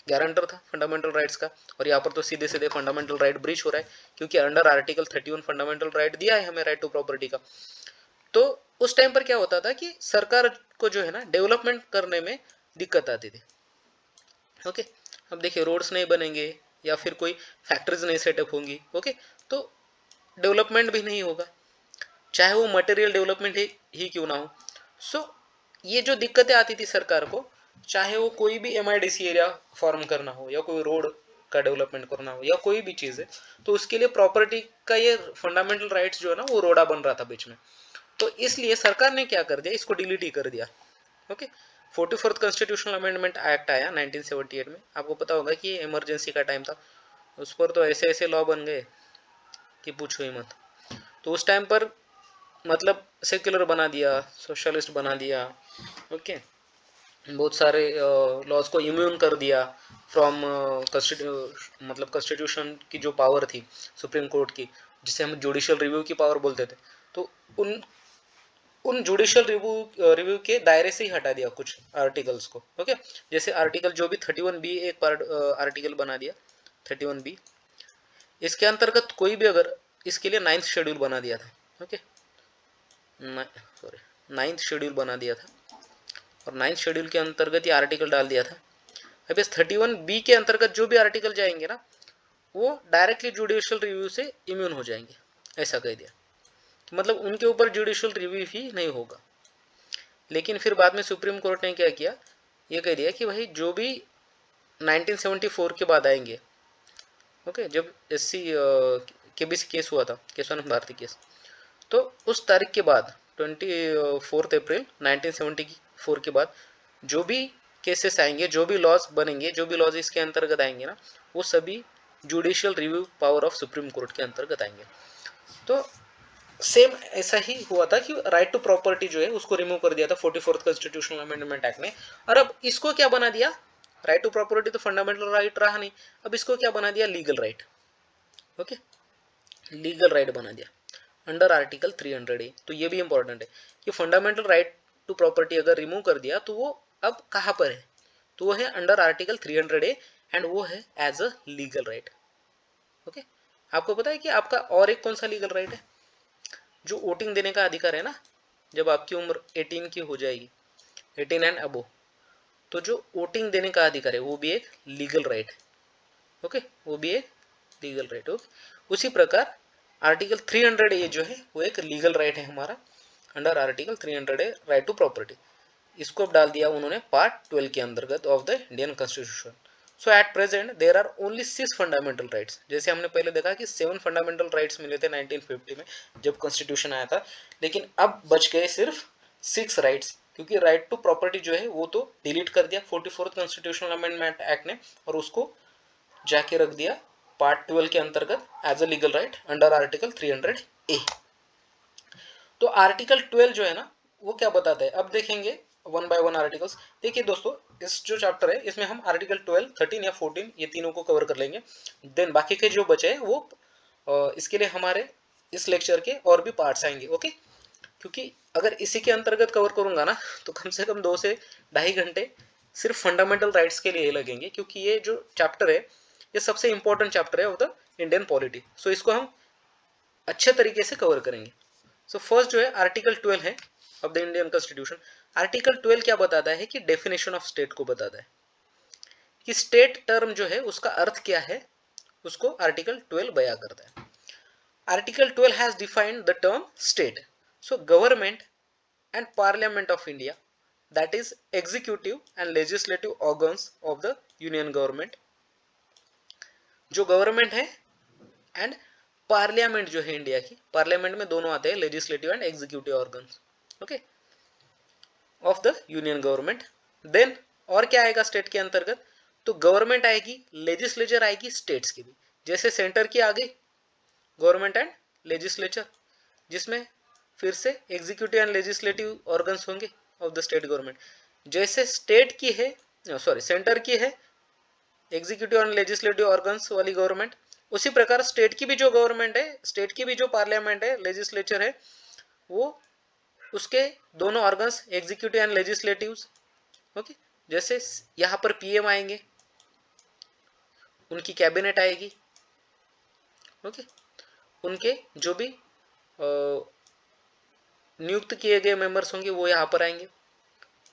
गारंटर था फंडामेंटल राइट्स का। और यहाँ पर तो सीधे सीधे फंडामेंटल राइट ब्रीच हो रहा है, क्योंकि अंडर आर्टिकल 31 फंडामेंटल राइट दिया है हमें, राइट टू प्रॉपर्टी का। तो उस टाइम पर क्या होता था कि सरकार को जो है ना डेवलपमेंट करने में दिक्कत आती थी। ओके, अब देखिए रोड्स नहीं बनेंगे या फिर कोई फैक्ट्रीज नहीं सेटअप होंगी, ओके, तो डेवलपमेंट भी नहीं होगा, चाहे वो मटेरियल डेवलपमेंट ही क्यों ना हो। सो ये जो दिक्कतें आती थी सरकार को, चाहे वो कोई भी MIDC एरिया फॉर्म करना हो या कोई रोड का डेवलपमेंट करना हो या कोई भी चीज़ है, तो उसके लिए प्रॉपर्टी का ये फंडामेंटल राइट्स जो है ना वो रोड़ा बन रहा था बीच में। तो इसलिए सरकार ने क्या कर दिया, इसको डिलीट ही कर दिया। Okay, 44th constitutional amendment act आया 1978 में। आपको पता होगा कि इमरजेंसी का टाइम था, उस पर तो ऐसे ऐसे लॉ बन गए कि पूछो ही मत। तो उस टाइम पर मतलब सेक्युलर बना दिया, सोशलिस्ट बना दिया, ओके, बहुत सारे लॉज को इम्यून कर दिया फ्रॉम मतलब कॉन्स्टिट्यूशन की जो पावर थी सुप्रीम कोर्ट की, जिसे हम जुडिशियल रिव्यू की पावर बोलते थे। तो उन जुडिशियल रिव्यू के दायरे से ही हटा दिया कुछ आर्टिकल्स को। ओके, जैसे आर्टिकल जो भी 31B एक आर्टिकल बना दिया 31B, इसके अंतर्गत कोई भी अगर इसके लिए 9th शेड्यूल बना दिया था। ओके, सॉरी 9th शेड्यूल बना दिया था और 9th शेड्यूल के अंतर्गत ये आर्टिकल डाल दिया था। अब इस 31B के अंतर्गत जो भी आर्टिकल जाएंगे ना वो डायरेक्टली जुडिशियल रिव्यू से इम्यून हो जाएंगे, ऐसा कह दिया। मतलब उनके ऊपर जुडिशियल रिव्यू ही नहीं होगा। लेकिन फिर बाद में सुप्रीम कोर्ट ने क्या किया, ये कह दिया कि भाई जो भी 1974 के बाद आएंगे, ओके, जब SC KBC केस हुआ था, केशवानंद भारती केस, तो उस तारीख के बाद 24 अप्रैल 1974 के बाद जो भी केसेस आएंगे, जो भी लॉज बनेंगे, जो भी लॉज इसके अंतर्गत आएंगे ना, वो सभी judicial review power of supreme court के अंतर्गत आएंगे। तो सेम ऐसा ही हुआ था कि राइट टू प्रॉपर्टी जो है उसको रिमूव कर दिया था 44th कॉन्स्टिट्यूशनल अमेंडमेंट एक्ट ने। और अब इसको क्या बना दिया, राइट टू प्रॉपर्टी तो फंडामेंटल राइट रहा नहीं, अब इसको क्या बना दिया, legal right. Okay, legal right बना दिया अंडर आर्टिकल 300A। तो ये भी इंपॉर्टेंट है कि फंडामेंटल राइट टू प्रॉपर्टी अगर रिमूव कर दिया तो वो अब कहाँ पर है, तो वो है अंडर आर्टिकल 300A एंड वो है as a legal right. Okay, आपको पता है कि आपका और एक कौन सा लीगल राइट है, जो वोटिंग देने का अधिकार है ना, जब आपकी उम्र 18 की हो जाएगी, 18 एंड अबो, तो जो वोटिंग देने का अधिकार है वो भी एक लीगल राइट है। ओके, वो भी एक लीगल राइट। ओके, उसी प्रकार आर्टिकल 300A जो है वो एक लीगल राइट है हमारा under article 300A right to property. इसको अब डाल दिया उन्होंने पार्ट 12 के अंतर्गत of the Indian constitution. So at present there are only 6 fundamental rights. जैसे हमने पहले देखा कि 7 फंडामेंटल राइट्स मिले थे 1950 में जब कॉन्स्टिट्यूशन आया था, लेकिन अब बच गए सिर्फ 6 राइट्स, क्योंकि राइट टू प्रॉपर्टी जो है वो तो डिलीट कर दिया 44th कॉन्स्टिट्यूशनल अमेंडमेंट एक्ट ने और उसको जाके रख दिया पार्ट 12 के अंतर्गत as a legal right under article 300A। तो आर्टिकल 12 जो है ना वो क्या बताता है, अब देखेंगे वन बाय वन आर्टिकल्स। देखिए दोस्तों, इस जो चैप्टर है इसमें हम आर्टिकल 12, 13 या 14 ये तीनों को कवर कर लेंगे। देन बाकी के जो बचे हैं वो इसके लिए हमारे इस लेक्चर के और भी पार्ट्स आएंगे। ओके, क्योंकि अगर इसी के अंतर्गत कवर करूंगा ना तो कम से कम 2 से 2.5 घंटे सिर्फ फंडामेंटल राइट्स के लिए लगेंगे, क्योंकि ये जो चैप्टर है ये सबसे इंपॉर्टेंट चैप्टर है ऑफ द इंडियन पॉलिटी। सो इसको हम अच्छे तरीके से कवर करेंगे। सो फर्स्ट जो है आर्टिकल 12 है of the Indian constitution. Article 12 क्या बताता है कि डेफिनेशन ऑफ स्टेट को बताता है कि स्टेट टर्म जो है उसका अर्थ क्या है, उसको आर्टिकल 12 बयां करता है। Article 12 has defined the term state. So government and parliament of India, that is executive and legislative organs of the union government, जो गवर्नमेंट है एंड पार्लियामेंट जो है इंडिया की, पार्लियामेंट में दोनों आते हैं, legislative and executive organs, okay, of the union government. Then और क्या आएगा स्टेट के अंतर्गत, तो गवर्नमेंट आएगी, लेजिस्लेचर आएगी स्टेट्स की भी, जैसे सेंटर की आ गई गवर्नमेंट एंड लेजिस्लेचर, जिसमें फिर से एग्जीक्यूटिव एंड लेजिस्लेटिव ऑर्गन्स होंगे ऑफ द स्टेट गवर्नमेंट। जैसे स्टेट की है, सॉरी सेंटर की है एग्जीक्यूटिव एंड लेजिस्लेटिव ऑर्गन्स वाली गवर्नमेंट, उसी प्रकार स्टेट की भी जो गवर्नमेंट है, स्टेट की भी जो पार्लियामेंट है, लेजिस्लेचर है, वो उसके दोनों organs executive and legislative, okay. जैसे यहाँ पर पीएम आएंगे, उनकी कैबिनेट आएगी, ओके, उनके जो भी नियुक्त किए गए मेंबर्स होंगे वो यहाँ पर आएंगे।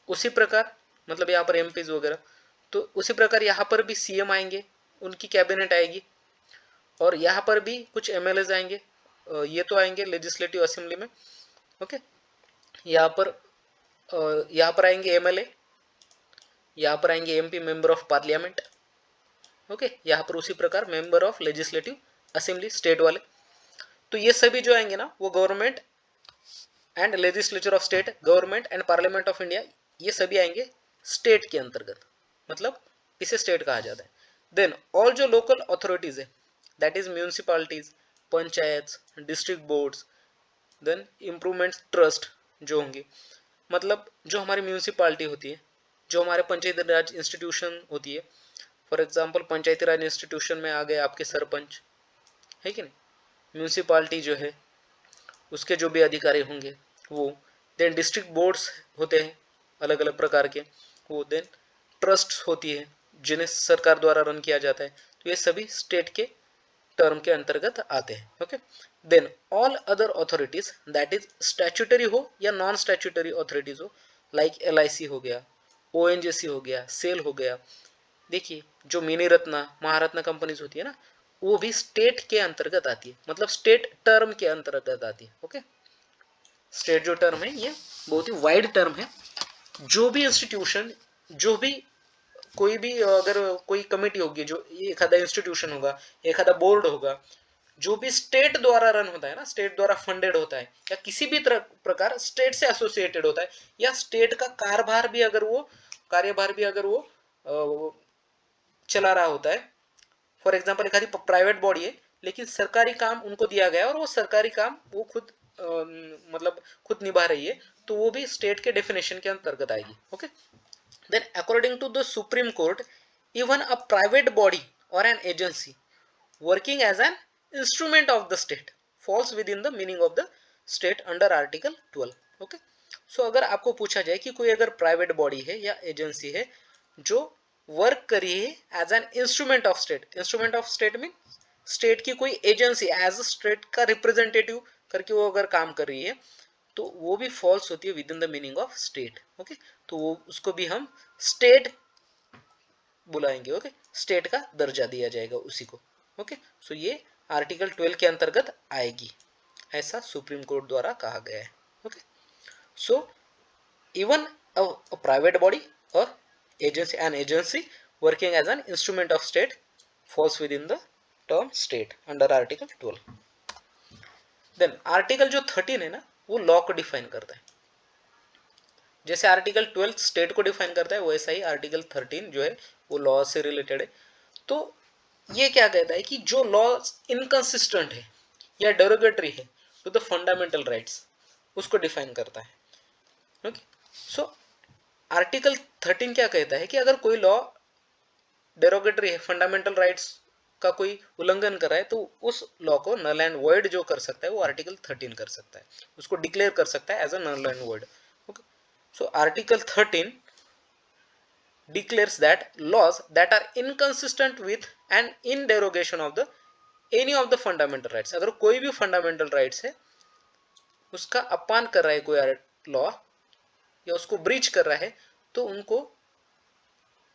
उसी प्रकार मतलब यहाँ पर एमपीज वगैरह, तो उसी प्रकार यहाँ पर भी सीएम आएंगे, उनकी कैबिनेट आएगी, और यहाँ पर भी कुछ एमएलएज आएंगे, ये तो आएंगे लेजिस्लेटिव असेंबली में, ओके। यहाँ पर आएंगे एमएलए, यहाँ पर आएंगे MP member of parliament, okay. यहाँ पर उसी प्रकार member of legislative assembly state वाले। तो ये सभी जो आएंगे ना वो government and legislature of state, government and parliament of India, ये सभी आएंगे स्टेट के अंतर्गत, मतलब इसे स्टेट कहा जाता है। देन ऑल जो लोकल अथॉरिटीज है, that is municipalities, panchayat, district boards, then improvement trust जो होंगे, मतलब जो हमारी म्यूनिसिपालिटी होती है, जो हमारे पंचायती राज इंस्टीट्यूशन होती है, for example Panchayati Raj institution में आ गए आपके सरपंच, है कि नहीं। म्यूनिसिपालिटी जो है उसके जो भी अधिकारी होंगे वो, देन डिस्ट्रिक्ट बोर्ड्स होते हैं अलग अलग प्रकार के, वो, देन ट्रस्ट होती है जिन्हें सरकार द्वारा रन किया जाता है, तो ये सभी स्टेट के टर्म के अंतर्गत आते हैं, okay. Then all other authorities, that is statutory हो या नॉन स्टैट्यूटरी अथॉरिटीज हो, लाइक एलआईसी हो गया, ओएनजीसी हो गया, सेल हो गया। देखिए जो मिनी रत्ना, महारत्ना कंपनीज होती है ना, वो भी स्टेट के अंतर्गत आती है, मतलब स्टेट टर्म के अंतर्गत आती है, ओके। स्टेट जो टर्म है ये बहुत ही वाइड टर्म है। जो भी इंस्टीट्यूशन, जो भी कोई भी अगर कोई कमेटी होगी, जो एखादा इंस्टीट्यूशन होगा, एखादा बोर्ड होगा, जो भी स्टेट द्वारा रन होता है ना, स्टेट द्वारा फंडेड होता है, या किसी भी प्रकार स्टेट से एसोसिएटेड होता है, या स्टेट का कार्यभार भी अगर वो चला रहा होता है, फॉर एग्जाम्पल एखादी प्राइवेट बॉडी है लेकिन सरकारी काम उनको दिया गया और वो सरकारी काम वो खुद मतलब खुद निभा रही है, तो वो भी स्टेट के डेफिनेशन के अंतर्गत आएगी, okay. Then according to the supreme court, even a private body or an agency working as an instrument of the state falls within the meaning of the state under article 12, okay. So अगर आपको पूछा जाए कि कोई अगर private body है या agency है जो वर्क करिए as an instrument of state, instrument of state mean state की कोई एजेंसी एज स्टेट का रिप्रेजेंटेटिव करके वो अगर काम कर रही है, तो वो भी फॉल्स होती है with in the meaning of state, okay. तो वो उसको भी हम स्टेट बुलाएंगे, ओके, स्टेट का दर्जा दिया जाएगा उसी को, ओके। सो ये आर्टिकल 12 के अंतर्गत आएगी, ऐसा सुप्रीम कोर्ट द्वारा कहा गया है, okay. So even a private body और agency, an agency working as an instrument of state falls within the term state under article 12. then article जो 13 है ना वो लॉ को डिफाइन करता है, जैसे आर्टिकल 12 स्टेट को डिफाइन करता है वैसा ही आर्टिकल 13 जो है वो लॉ से रिलेटेड है। तो ये क्या कहता है कि जो लॉ इनकंसिस्टेंट है या डेरोगेटरी है टू द फंडामेंटल राइट्स उसको डिफाइन करता है, ओके। सो आर्टिकल 13 क्या कहता है कि अगर कोई लॉ डेरोगेटरी है, फंडामेंटल राइट्स का कोई उल्लंघन कर रहा है, तो उस लॉ को नल एंड वॉइड जो कर सकता है वो आर्टिकल 13 कर सकता है, उसको डिक्लेयर कर सकता है as a null and void. Okay, so article 13 declares that laws that are inconsistent with and in derogation of the any of the fundamental rights, अगर कोई भी फंडामेंटल राइट्स है उसका अपमान कर रहा है कोई लॉ या उसको ब्रीच कर रहा है, तो उनको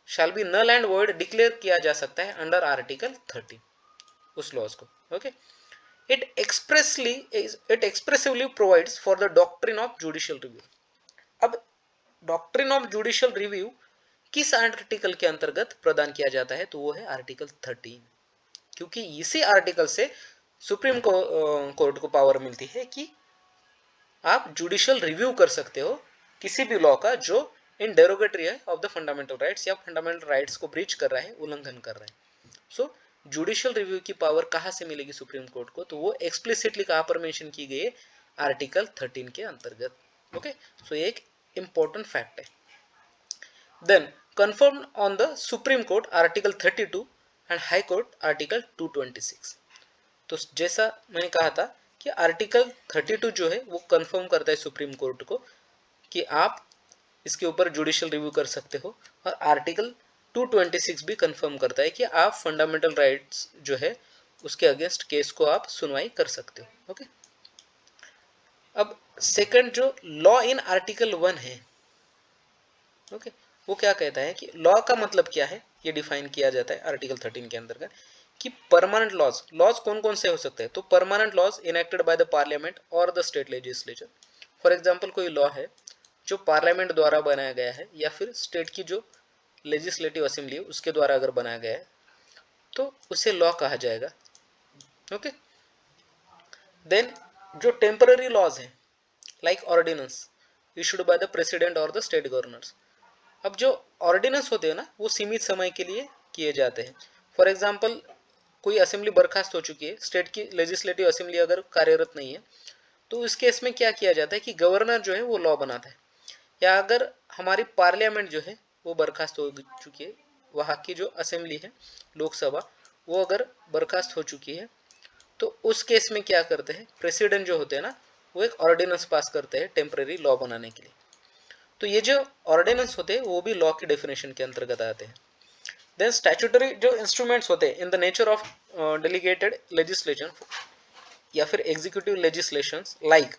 shall be null and void declare किया जा सकता है अंडर आर्टिकल 13 उस लॉज को. Okay, it expressively provides for the doctrine of judicial review. अब डॉक्ट्रिन ऑफ जुडिशियल रिव्यू किस आर्टिकल के अंतर्गत प्रदान किया जाता है, तो वो है आर्टिकल 13, क्योंकि इसी आर्टिकल से सुप्रीम कोर्ट को पावर मिलती है कि आप जुडिशियल रिव्यू कर सकते हो किसी भी लॉ का जो इन डेरोगेटरी है ऑफ द फंडामेंटल राइट्स या फंडामेंटल राइट्स को ब्रीच कर रहा है, उल्लंघन कर रहा है. सो जुडिशियल रिव्यू की पावर कहाँ से मिलेगी सुप्रीम कोर्ट को, तो वो एक्सप्लिसिटली कहाँ पर मेंशन की गई है, आर्टिकल 13 के अंतर्गत. ओके, सो ये एक इंपॉर्टेंट फैक्ट है. Then confirmed on the Supreme Court Article 32 and High Court Article 226. तो जैसा मैंने कहा था कि आर्टिकल 32 जो है वो कंफर्म करता है सुप्रीम कोर्ट को कि आप इसके ऊपर जुडिशियल रिव्यू कर सकते हो, और आर्टिकल 226 भी कंफर्म करता है कि आप फंडामेंटल राइट्स जो है उसके अगेंस्ट केस को आप सुनवाई कर सकते हो. ओके, अब सेकंड जो लॉ इन आर्टिकल 1 है, ओके, वो क्या कहता है कि लॉ का मतलब क्या है, ये डिफाइन किया जाता है आर्टिकल 13 के अंतर्गत कि परमानेंट लॉज कौन कौन से हो सकते हैं, तो permanent laws enacted by the parliament or the state legislature. For example कोई लॉ है जो पार्लियामेंट द्वारा बनाया गया है या फिर स्टेट की जो लेजिस्लेटिव असेंबली है उसके द्वारा अगर बनाया गया है तो उसे लॉ कहा जाएगा. ओके, देन जो टेम्पररी लॉज है like ordinance issued by the president और द स्टेट गवर्नर्स. अब जो ऑर्डिनेंस होते हैं ना वो सीमित समय के लिए किए जाते हैं. फॉर एग्जांपल कोई असेंबली बर्खास्त हो चुकी है, स्टेट की लेजिस्लेटिव असेंबली अगर कार्यरत नहीं है, तो इस केस में क्या किया जाता है कि गवर्नर जो है वो लॉ बनाता है, या अगर हमारी पार्लियामेंट जो है वो बर्खास्त हो चुकी है, वहाँ की जो असेंबली है लोकसभा वो अगर बर्खास्त हो चुकी है, तो उस केस में क्या करते हैं, प्रेसिडेंट जो होते हैं ना वो एक ऑर्डिनेंस पास करते हैं टेम्पररी लॉ बनाने के लिए. तो ये जो ऑर्डिनेंस होते हैं वो भी लॉ की डेफिनेशन के अंतर्गत आते हैं. देन स्टैट्यूटरी जो इंस्ट्रूमेंट्स होते हैं in the nature of delegated legislation या फिर executive legislations like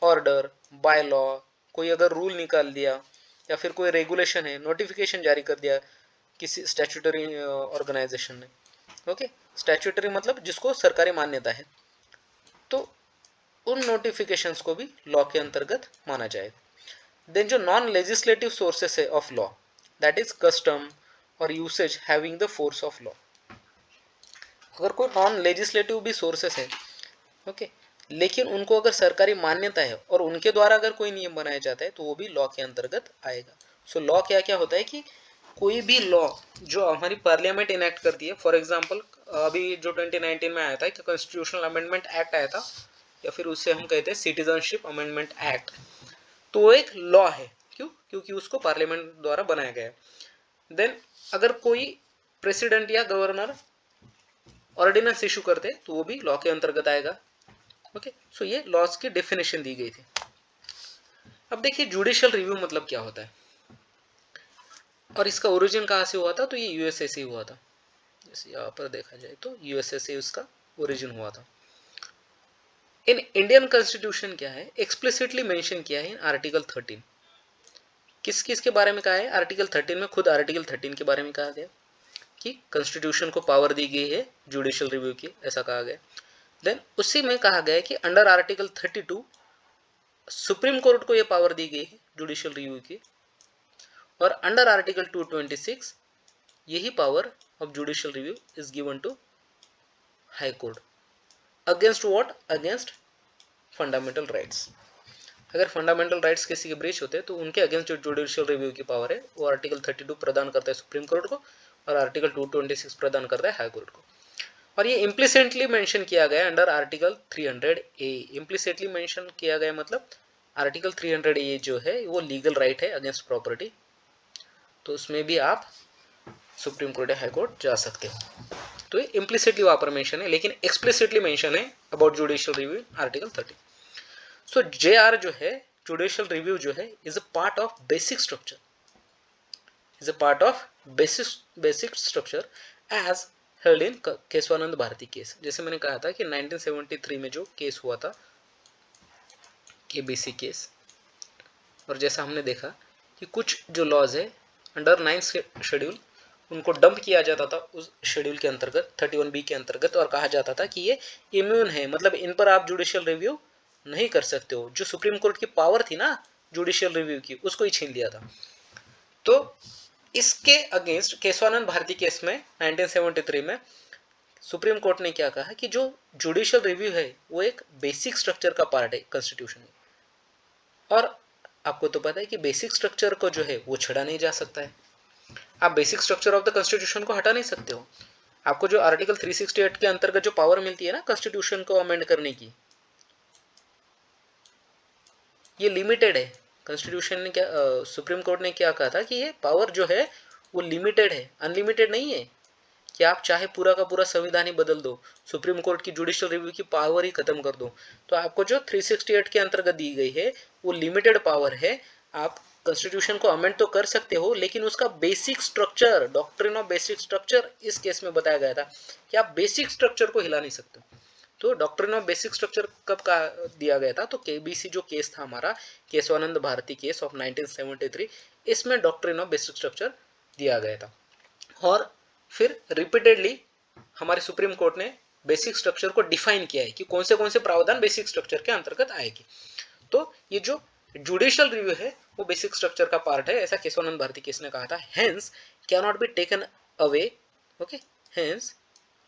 order, by law, कोई अगर रूल निकाल दिया या फिर कोई रेगुलेशन है, नोटिफिकेशन जारी कर दिया किसी स्टैट्यूटरी ऑर्गेनाइजेशन ने. ओके, स्टैट्यूटरी मतलब जिसको सरकारी मान्यता है, तो उन नोटिफिकेशंस को भी लॉ के अंतर्गत माना जाएगा. देन जो नॉन लेजिस्लेटिव सोर्सेस है of law, that is custom or usage having the force of law. अगर कोई नॉन लेजिस्लेटिव भी सोर्सेस है, ओके, लेकिन उनको अगर सरकारी मान्यता है और उनके द्वारा अगर कोई नियम बनाया जाता है तो वो भी लॉ के अंतर्गत आएगा. सो लॉ क्या क्या होता है कि कोई भी लॉ जो हमारी पार्लियामेंट इनेक्ट करती है, फॉर एग्जांपल अभी जो 2019 में आया था कि कॉन्स्टिट्यूशनल अमेंडमेंट एक्ट आया था, या फिर उससे हम कहते हैं सिटीजनशिप अमेंडमेंट एक्ट, तो वो एक लॉ है. क्यों? क्योंकि उसको पार्लियामेंट द्वारा बनाया गया है. देन अगर कोई प्रेसिडेंट या गवर्नर ऑर्डिनेंस इशू करते हैं तो वो भी लॉ के अंतर्गत आएगा. ओके, सो ये लॉज की डेफिनेशन दी गई थी. अब देखिए जुडिशियल रिव्यू मतलब क्या होता है और इसका ओरिजिन कहाँ से हुआ था, तो ये यूएसए से हुआ था. जैसे यहाँ पर देखा जाए तो यूएसए से उसका ओरिजिन हुआ था. इन इंडियन कॉन्स्टिट्यूशन क्या है, एक्सप्लिसिटली मेंशन किया है इन आर्टिकल 13. किस किस के बारे में कहा है, आर्टिकल 13 में खुद आर्टिकल 13 के बारे में कहा गया कि कॉन्स्टिट्यूशन को पावर दी गई है जुडिशियल रिव्यू की, ऐसा कहा गया. देन उसी में कहा गया है कि अंडर आर्टिकल 32 सुप्रीम कोर्ट को यह पावर दी गई है जुडिशियल रिव्यू की, और अंडर आर्टिकल 226 यही power of judicial review is given to high court. Against what, against fundamental rights. अगर फंडामेंटल राइट्स किसी के ब्रीच होते हैं तो उनके अगेंस्ट जो जुडिशियल रिव्यू की पावर है वो आर्टिकल 32 प्रदान करता है सुप्रीम कोर्ट को, और आर्टिकल 226 प्रदान करता है हाई कोर्ट को. और ये इम्प्लिसिटली मेंशन किया गया under article 300A. Implicitly mention किया गया मतलब आर्टिकल 300A जो है वो लीगल राइट है अगेंस्ट प्रॉपर्टी तो उसमें भी आप सुप्रीम कोर्ट या हाई कोर्ट जा सकते हो। तो ये इम्प्लिसिटली वहां पर मेंशन है, लेकिन एक्सप्लिसिटली मेंशन है अबाउट जुडिशियल रिव्यू आर्टिकल 30। सो JR जो है, जुडिशियल रिव्यू जो है, is a part of basic structure, is a part of basic structure as held in Kesavananda Bharati case. जैसे मैंने कहा था कि 1973 में जो केस हुआ था KBC केस, और जैसा हमने देखा कि कुछ जो लॉज है अंडर 9th शेड्यूल उनको डंप किया जाता था उस शेड्यूल के अंतर्गत 31B के अंतर्गत, और कहा जाता था कि ये इम्यून है, मतलब इन पर आप जुडिशियल रिव्यू नहीं कर सकते हो। जो सुप्रीम कोर्ट की पावर थी ना जुडिशियल रिव्यू की, उसको ही छीन लिया था। तो इसके अगेंस्ट केशवानंद भारती केस में 1973 में सुप्रीम कोर्ट ने क्या कहा कि जो जुडिशियल रिव्यू है वो एक बेसिक स्ट्रक्चर का पार्ट है कॉन्स्टिट्यूशन में, और आपको तो पता है कि बेसिक स्ट्रक्चर को जो है वो छड़ा नहीं जा सकता है। आप basic structure of the constitution को हटा नहीं सकते हो। आपको जो आर्टिकल 368 के अंतर्गत जो पावर मिलती है ना कॉन्स्टिट्यूशन को अमेंड करने की, ये लिमिटेड है। कॉन्स्टिट्यूशन ने क्या, सुप्रीम कोर्ट ने क्या कहा था कि ये पावर जो है वो लिमिटेड है, अनलिमिटेड नहीं है कि आप चाहे पूरा का पूरा संविधान ही बदल दो, सुप्रीम कोर्ट की जुडिशियल रिव्यू की पावर ही खत्म कर दो। तो आपको जो 368 के अंतर्गत दी गई है वो लिमिटेड पावर है। आप कॉन्स्टिट्यूशन को अमेंड तो कर सकते हो, लेकिन उसका basic structure, doctrine of basic structure इस केस में बताया गया था कि आप बेसिक स्ट्रक्चर को हिला नहीं सकते। तो डॉक्ट्रिन ऑफ बेसिक स्ट्रक्चर कब का दिया गया था, तो KBC जो केस था हमारा, केशवानंद भारती केस ऑफ 1973, इसमें डॉक्ट्रिन ऑफ बेसिक स्ट्रक्चर दिया गया था। और फिर रिपीटेडली हमारे सुप्रीम कोर्ट ने बेसिक स्ट्रक्चर को डिफाइन किया है कि कौन से प्रावधान बेसिक स्ट्रक्चर के अंतर्गत आएगी। तो ये जो जुडिशियल रिव्यू है वो बेसिक स्ट्रक्चर का पार्ट है, ऐसा केशवानंद भारती केस ने कहा था। Hence can not be taken away, okay, hence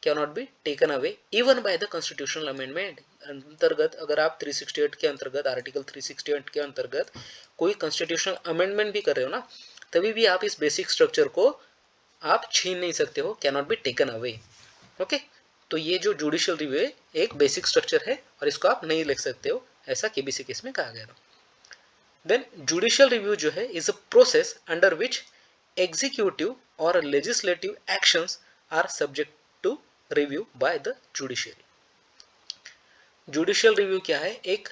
can not be taken away even by the constitutional amendment. अंतर्गत अगर आप 368 के अंतर्गत, आर्टिकल 368 के अंतर्गत कोई कॉन्स्टिट्यूशनल अमेंडमेंट भी कर रहे हो ना, तभी भी आप इस बेसिक स्ट्रक्चर को आप छीन नहीं सकते हो, can not be taken away. Okay, तो ये जो जुडिशियल रिव्यू है एक बेसिक स्ट्रक्चर है और इसको आप नहीं लिख सकते हो, ऐसा KBC केस में कहा गया था। देन जुडिशियल रिव्यू जो है is a process under which executive or legislative actions are subject to review by the judiciary. Judicial review क्या है, एक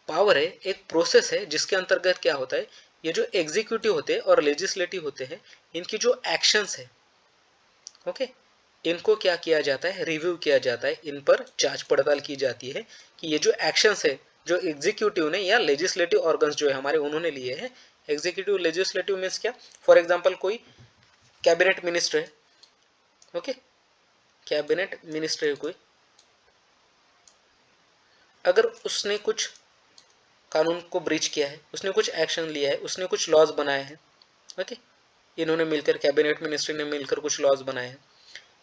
पावर है, एक प्रोसेस है जिसके अंतर्गत क्या होता है, ये जो एग्जीक्यूटिव होते हैं और लेजिस्लेटिव होते हैं, इनकी जो एक्शंस है, ओके, इनको क्या किया जाता है, रिव्यू किया जाता है, इन पर जांच पड़ताल की जाती है कि ये जो एक्शंस है जो एग्जीक्यूटिव ने या लेजिस्लेटिव ऑर्गन्स जो है हमारे उन्होंने लिए हैं। एग्जीक्यूटिव लेजिस्लेटिव मीन्स क्या, फॉर एग्जांपल कोई कैबिनेट मिनिस्टर है, ओके, कैबिनेट मिनिस्टर है कोई, अगर उसने कुछ कानून को ब्रीच किया है, उसने कुछ एक्शन लिया है, उसने कुछ लॉज बनाए हैं, ओके, इन्होंने मिलकर, कैबिनेट मिनिस्ट्री ने मिलकर कुछ लॉज बनाए हैं,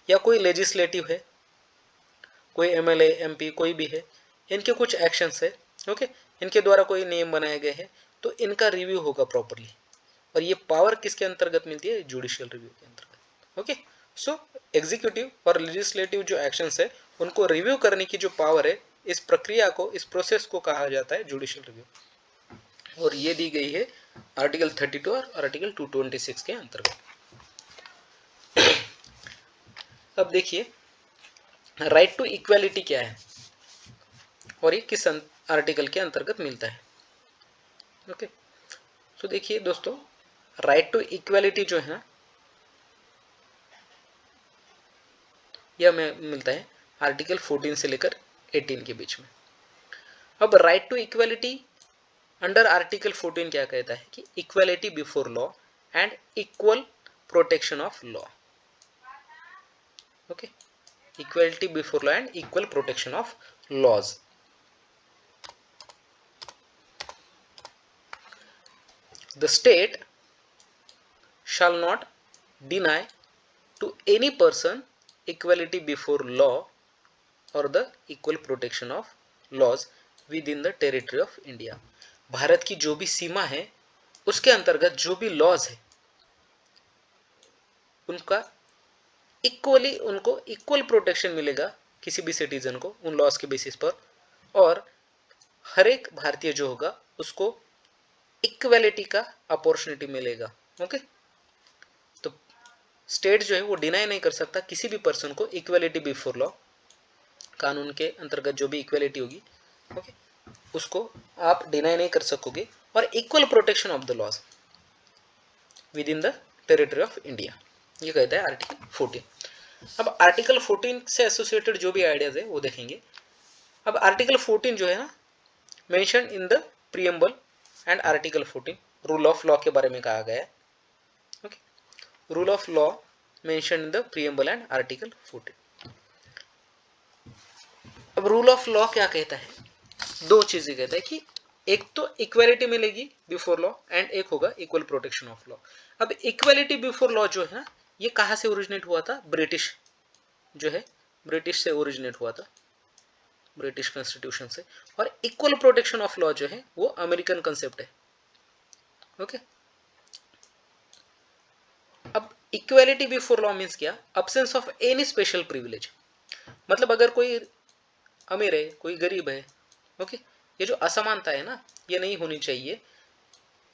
या कोई लेजिस्लेटिव है, कोई MLA MP कोई भी है, इनके कुछ एक्शंस है, ओके, इनके द्वारा कोई नियम बनाए गए हैं, तो इनका रिव्यू होगा प्रॉपरली। और ये पावर किसके अंतर्गत मिलती है, जुडिशियल रिव्यू के अंतर्गत। Okay, so executive or legislative जो एक्शंस है उनको रिव्यू करने की जो पावर है, इस प्रक्रिया को, इस प्रोसेस को कहा जाता है जुडिशियल रिव्यू, और ये दी गई है आर्टिकल 32 और आर्टिकल 226 के अंतर्गत। अब देखिए राइट टू इक्वालिटी क्या है और ये किस आर्टिकल के अंतर्गत मिलता है। ओके, तो देखिए दोस्तों, राइट टू इक्वालिटी जो है यह मिलता है आर्टिकल 14 से लेकर 18 के बीच में। अब right to equality under article 14 क्या कहता है कि equality before law and equal protection of law. Okay, equality before law and equal protection of laws. The state shall not deny to any person equality before law or the equal protection of laws within the territory of India। Bharat की जो भी सीमा है उसके अंतर्गत जो भी laws है उनका इक्वली, उनको इक्वल प्रोटेक्शन मिलेगा किसी भी सिटीजन को उन लॉज के बेसिस पर, और हर एक भारतीय जो होगा उसको इक्वालिटी का अपॉर्चुनिटी मिलेगा। ओके, स्टेट जो है वो डिनाई नहीं कर सकता किसी भी पर्सन को इक्वलिटी बिफोर लॉ, कानून के अंतर्गत जो भी इक्वलिटी होगी, ओके, उसको आप डिनाई नहीं कर सकोगे, और equal protection of the laws within the territory of India, ये कहता है आर्टिकल 14। अब आर्टिकल 14 से एसोसिएटेड जो भी आइडियाज है वो देखेंगे। अब आर्टिकल 14 जो है ना, mention in the preamble and article 14 rule of law के बारे में कहा गया है, okay, rule of law mention in the preamble and article 14। अब रूल ऑफ लॉ क्या कहता है, दो चीजें कहता है कि एक तो इक्वालिटी मिलेगी बिफोर लॉ एंड एक होगा इक्वल प्रोटेक्शन ऑफ लॉ। अब इक्वालिटी बिफोर लॉ जो है ना, ये कहां से ओरिजिनेट हुआ था, ब्रिटिश जो है, ब्रिटिश से ओरिजिनेट हुआ था, ब्रिटिश कॉन्स्टिट्यूशन से। और इक्वल प्रोटेक्शन ऑफ लॉ जो है वो अमेरिकन कंसेप्ट है, ओके। अब इक्वालिटी बिफोर लॉ मीन्स क्या, absence of any special privilege, मतलब अगर कोई अमीर है कोई गरीब है, ओके, ये जो असमानता है ना ये नहीं होनी चाहिए,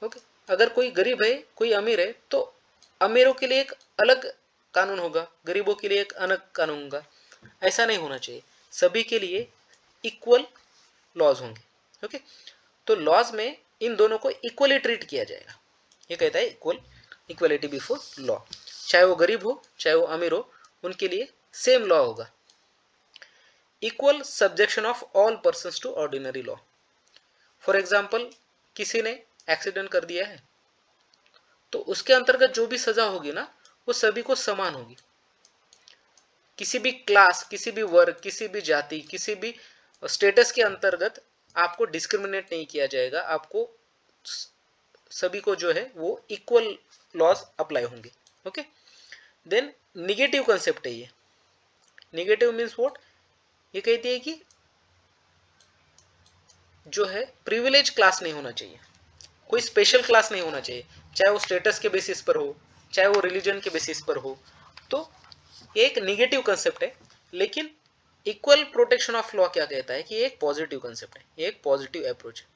ओके। अगर कोई गरीब है कोई अमीर है तो अमीरों के लिए एक अलग कानून होगा, गरीबों के लिए एक अलग कानून होगा, ऐसा नहीं होना चाहिए, सभी के लिए इक्वल लॉज होंगे, ओके। तो लॉज में इन दोनों को इक्वली ट्रीट किया जाएगा, ये कहता है इक्वलिटी बिफोर लॉ, चाहे वो गरीब हो चाहे वो अमीर हो, उनके लिए सेम लॉ होगा। Equal subjection of all persons to ordinary law, for example किसी ने एक्सीडेंट कर दिया है तो उसके अंतर्गत जो भी सजा होगी ना वो सभी को समान होगी, किसी भी क्लास, किसी भी वर्ग, किसी भी जाति, किसी भी स्टेटस के अंतर्गत आपको डिस्क्रिमिनेट नहीं किया जाएगा, आपको सभी को जो है वो इक्वल लॉज अप्लाई होंगे, ओके। देन निगेटिव कंसेप्ट है ये, निगेटिव मीन्स व्हाट, ये कहती है कि जो है प्रिविलेज क्लास नहीं होना चाहिए, कोई स्पेशल क्लास नहीं होना चाहिए, चाहे वो स्टेटस के बेसिस पर हो चाहे वो रिलीजन के बेसिस पर हो, तो ये एक निगेटिव कंसेप्ट है। लेकिन इक्वल प्रोटेक्शन ऑफ लॉ क्या कहता है कि ये एक पॉजिटिव कंसेप्ट है, ये एक पॉजिटिव अप्रोच है।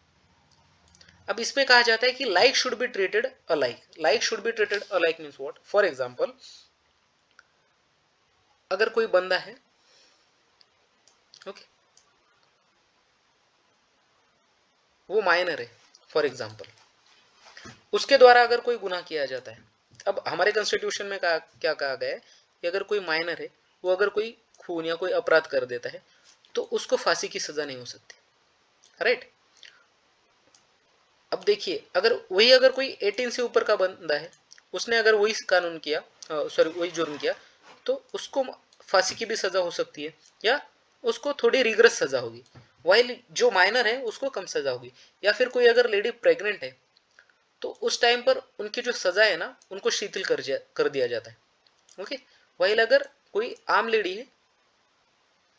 अब इसमें कहा जाता है कि like should be treated alike, like should be treated alike means what, for example अगर कोई बंदा है, ओके, वो माइनर है फॉर एग्जांपल, उसके द्वारा अगर कोई गुनाह किया जाता है, अब हमारे कॉन्स्टिट्यूशन में क्या कहा गया है कि अगर कोई माइनर है वो अगर कोई खून या कोई अपराध कर देता है तो उसको फांसी की सजा नहीं हो सकती, राइट। अब देखिए अगर कोई 18 से ऊपर का बंदा है, उसने अगर वही कानून किया, सॉरी वही जुर्म किया, तो उसको फांसी की भी सजा हो सकती है या उसको थोड़ी रिग्रेस सजा होगी, वाइल जो माइनर है उसको कम सजा होगी। या फिर कोई अगर लेडी प्रेग्नेंट है तो उस टाइम पर उनकी जो सजा है ना उनको शिथिल कर दिया जाता है, ओके। वाइल अगर कोई आम लेडी है,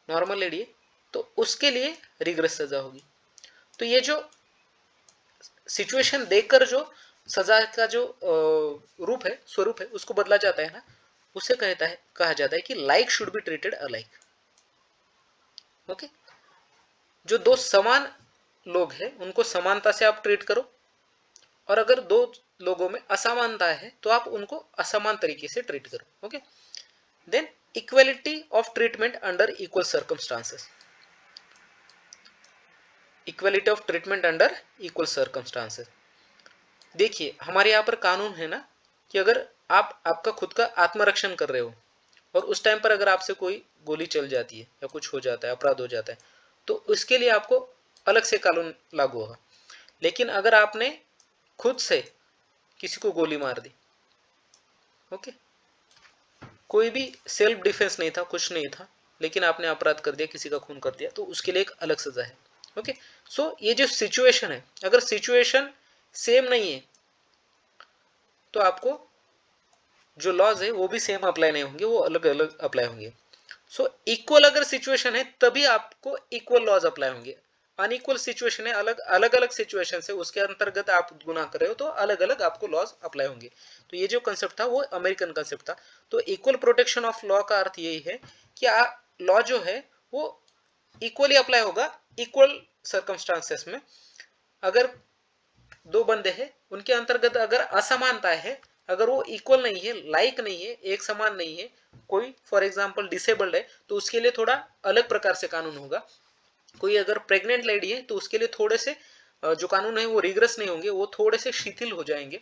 नॉर्मल लेडी है, तो उसके लिए रिग्रेस सजा होगी। तो ये जो सिचुएशन देखकर जो सजा का जो रूप है, स्वरूप है, उसको बदला जाता है ना, उसे कहा जाता है कि like should be treated alike, okay. जो दो समान लोग हैं उनको समानता से आप ट्रीट करो, और अगर दो लोगों में असमानता है तो आप उनको असमान तरीके से ट्रीट करो, okay. Then equality of treatment under equal circumstances, equality of treatment under equal circumstances. देखिए हमारे यहाँ पर कानून है ना कि अगर आपका खुद का आत्मरक्षण कर रहे हो और उस टाइम पर अगर आपसे कोई गोली चल जाती है या कुछ हो जाता है, अपराध हो जाता है, तो उसके लिए आपको अलग से कानून लागू होगा। लेकिन अगर आपने खुद से किसी को गोली मार दी, ओके, कोई भी सेल्फ डिफेंस नहीं था, कुछ नहीं था, लेकिन आपने अपराध कर दिया, किसी का खून कर दिया, तो उसके लिए एक अलग सजा है, ओके। सो ये जो सिचुएशन है, अगर सिचुएशन सेम नहीं है तो आपको जो लॉज है वो भी सेम अप्लाई नहीं होंगे, वो अलग अलग अप्लाई होंगे। सो इक्वल अगर सिचुएशन है तभी आपको इक्वल लॉज अप्लाई होंगे, अनइक्वल सिचुएशन है, अलग अलग सिचुएशन है, उसके अंतर्गत आप गुनाह कर रहे हो तो अलग अलग आपको लॉज अप्लाई होंगे। तो ये जो कंसेप्ट था वो अमेरिकन कंसेप्ट था। तो इक्वल प्रोटेक्शन ऑफ लॉ का अर्थ यही है कि लॉ जो है वो इक्वली अप्लाई होगा इक्वल सर्कमस्टांसेस में। अगर दो बंदे हैं उनके अंतर्गत अगर असमानता है अगर वो इक्वल नहीं है, लाइक नहीं है, एक समान नहीं है, कोई फॉर एग्जांपल डिसेबल्ड है तो उसके लिए थोड़ा अलग प्रकार से कानून होगा। कोई अगर प्रेग्नेंट लेडी है तो उसके लिए थोड़े से जो कानून है वो रिग्रेस नहीं होंगे, वो थोड़े से शिथिल हो जाएंगे।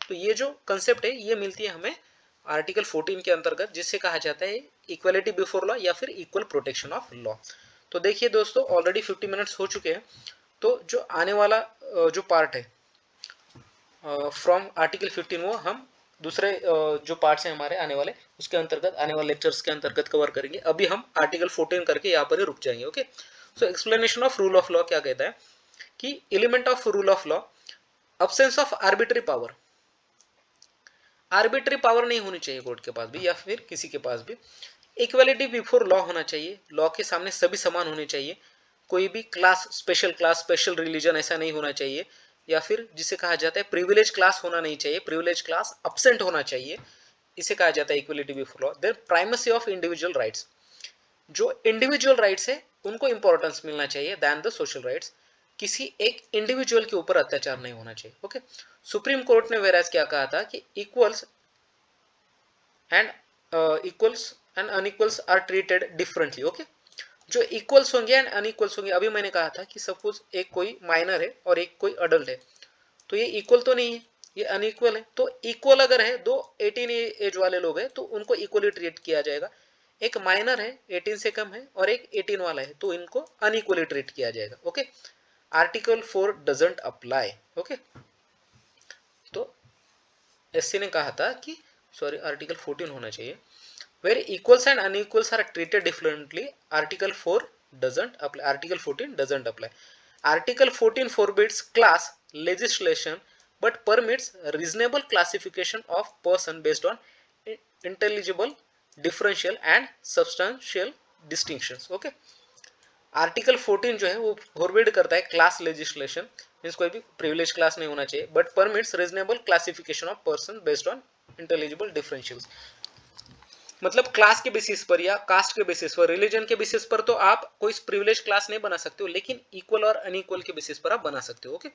तो ये जो कंसेप्ट है ये मिलती है हमें आर्टिकल 14 के अंतर्गत, जिससे कहा जाता है इक्वलिटी बिफोर लॉ या फिर इक्वल प्रोटेक्शन ऑफ लॉ। तो देखिए दोस्तों, ऑलरेडी 50 मिनट्स हो चुके हैं, तो जो आने वाला जो पार्ट है फ्रॉम आर्टिकल 15 वो हम दूसरे जो पार्ट्स हैं हमारे आने वाले, उसके अंतर्गत आने वाले लेक्चर्स के अंतर्गत कवर करेंगे। अभी हम आर्टिकल 14 करके यहाँ पर ही रुक जाएंगे। Okay, so explanation of rule of law क्या कहता है कि element of rule of law, absence of arbitrary power. Arbitrary power नहीं होनी चाहिए कोर्ट के पास भी या फिर किसी के पास भी। इक्वलिटी बिफोर लॉ होना चाहिए, लॉ के सामने सभी समान होने चाहिए। कोई भी क्लास, स्पेशल रिलीजन ऐसा नहीं होना चाहिए, या फिर जिसे कहा जाता है प्रिविलेज क्लास होना नहीं चाहिए, प्रिविलेज क्लास अब्सेंट होना चाहिए, इसे कहा जाता है equality before law. Then primacy of individual rights, जो इंडिविजुअल राइट्स है उनको इंपॉर्टेंस मिलना चाहिए देन द सोशल राइट्स। किसी एक इंडिविजुअल के ऊपर अत्याचार नहीं होना चाहिए। ओके, सुप्रीम कोर्ट ने वेराज क्या कहा था कि equals and unequals are treated differently. Okay, जो इक्वल्स होंगे एंड अनइक्वल्स होंगे, अभी मैंने कहा था कि सपोज एक कोई माइनर है और एक कोई अडल्ट है, तो ये इक्वल तो नहीं है, ये अनइक्वल है। तो इक्वल अगर है, दो 18 एज वाले लोग हैं तो उनको इक्वली ट्रीट किया जाएगा। एक माइनर है 18 से कम है और एक 18 वाला है तो इनको अनइक्वली ट्रीट किया जाएगा। Okay, article 4 doesn't apply. Okay, तो एससी ने कहा था कि सॉरी आर्टिकल 14 होना चाहिए, where equals and unequals are treated differently, article 4 doesn't apply, article 14 doesn't apply. Article 14 forbids class legislation but permits reasonable classification of person based on intelligible differential and substantial distinctions. Okay, article 14 जो है वो forbid करता है class legislation, means कोई भी privilege class नहीं होना चाहिए, but permits reasonable classification of person based on intelligible differentials. मतलब क्लास के बेसिस पर या कास्ट के बेसिस पर, रिलीजन के बेसिस पर तो आप कोई प्रिविलेज क्लास नहीं बना सकते हो, लेकिन इक्वल और अनइक्वल के बेसिस पर आप बना सकते हो। Okay,